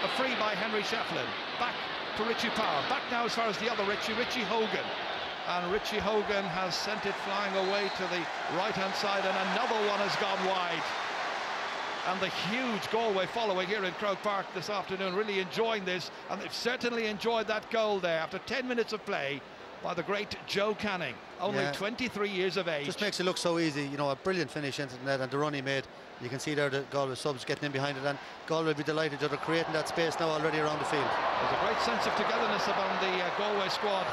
a free by Henry Shefflin. Back to Richie Power. Back now as far as the other Richie Hogan. And Richie Hogan has sent it flying away to the right-hand side, and another one has gone wide. And the huge Galway following here in Croke Park this afternoon, really enjoying this, and they've certainly enjoyed that goal there after 10 minutes of play by the great Joe Canning, only 23 years of age. Just makes it look so easy, you know, a brilliant finish into the net, and the run he made. You can see there the Galway subs getting in behind it, and Galway will be delighted that they're creating that space now already around the field. There's a great sense of togetherness among the Galway squad.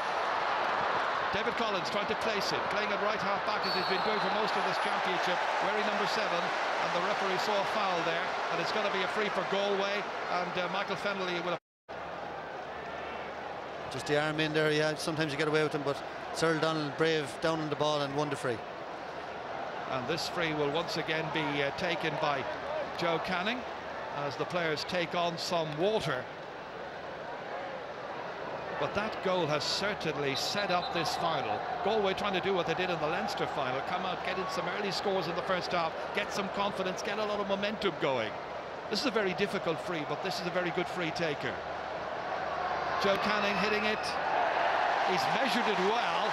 David Collins trying to place it, playing it right half back as he's been doing for most of this championship, wearing number 7, and the referee saw a foul there, and it's going to be a free for Galway, and Michael Fennelly will. Just the arm in there, yeah, sometimes you get away with them, but Cyril Donnell, brave, down on the ball and won the free. And this free will once again be taken by Joe Canning as the players take on some water. But that goal has certainly set up this final. Galway trying to do what they did in the Leinster final, come out, get in some early scores in the first half, get some confidence, get a lot of momentum going. This is a very difficult free, but this is a very good free taker. Joe Canning hitting it. He's measured it well,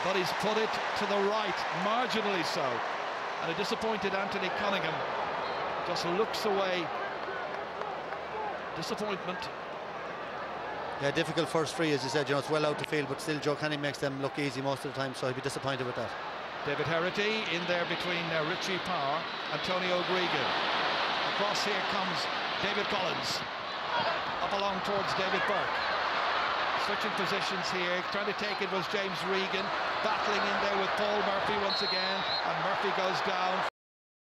but he's put it to the right, marginally so. And a disappointed Anthony Cunningham just looks away. Disappointment. Yeah, difficult first free, as you said, you know, it's well out the field, but still Joe Canning makes them look easy most of the time, so he'd be disappointed with that. David Herity in there between Richie Power and Tony O'Gregan. Across here comes David Collins. Up along towards David Burke. Switching positions here, trying to take it was James Regan, battling in there with Paul Murphy once again, and Murphy goes down.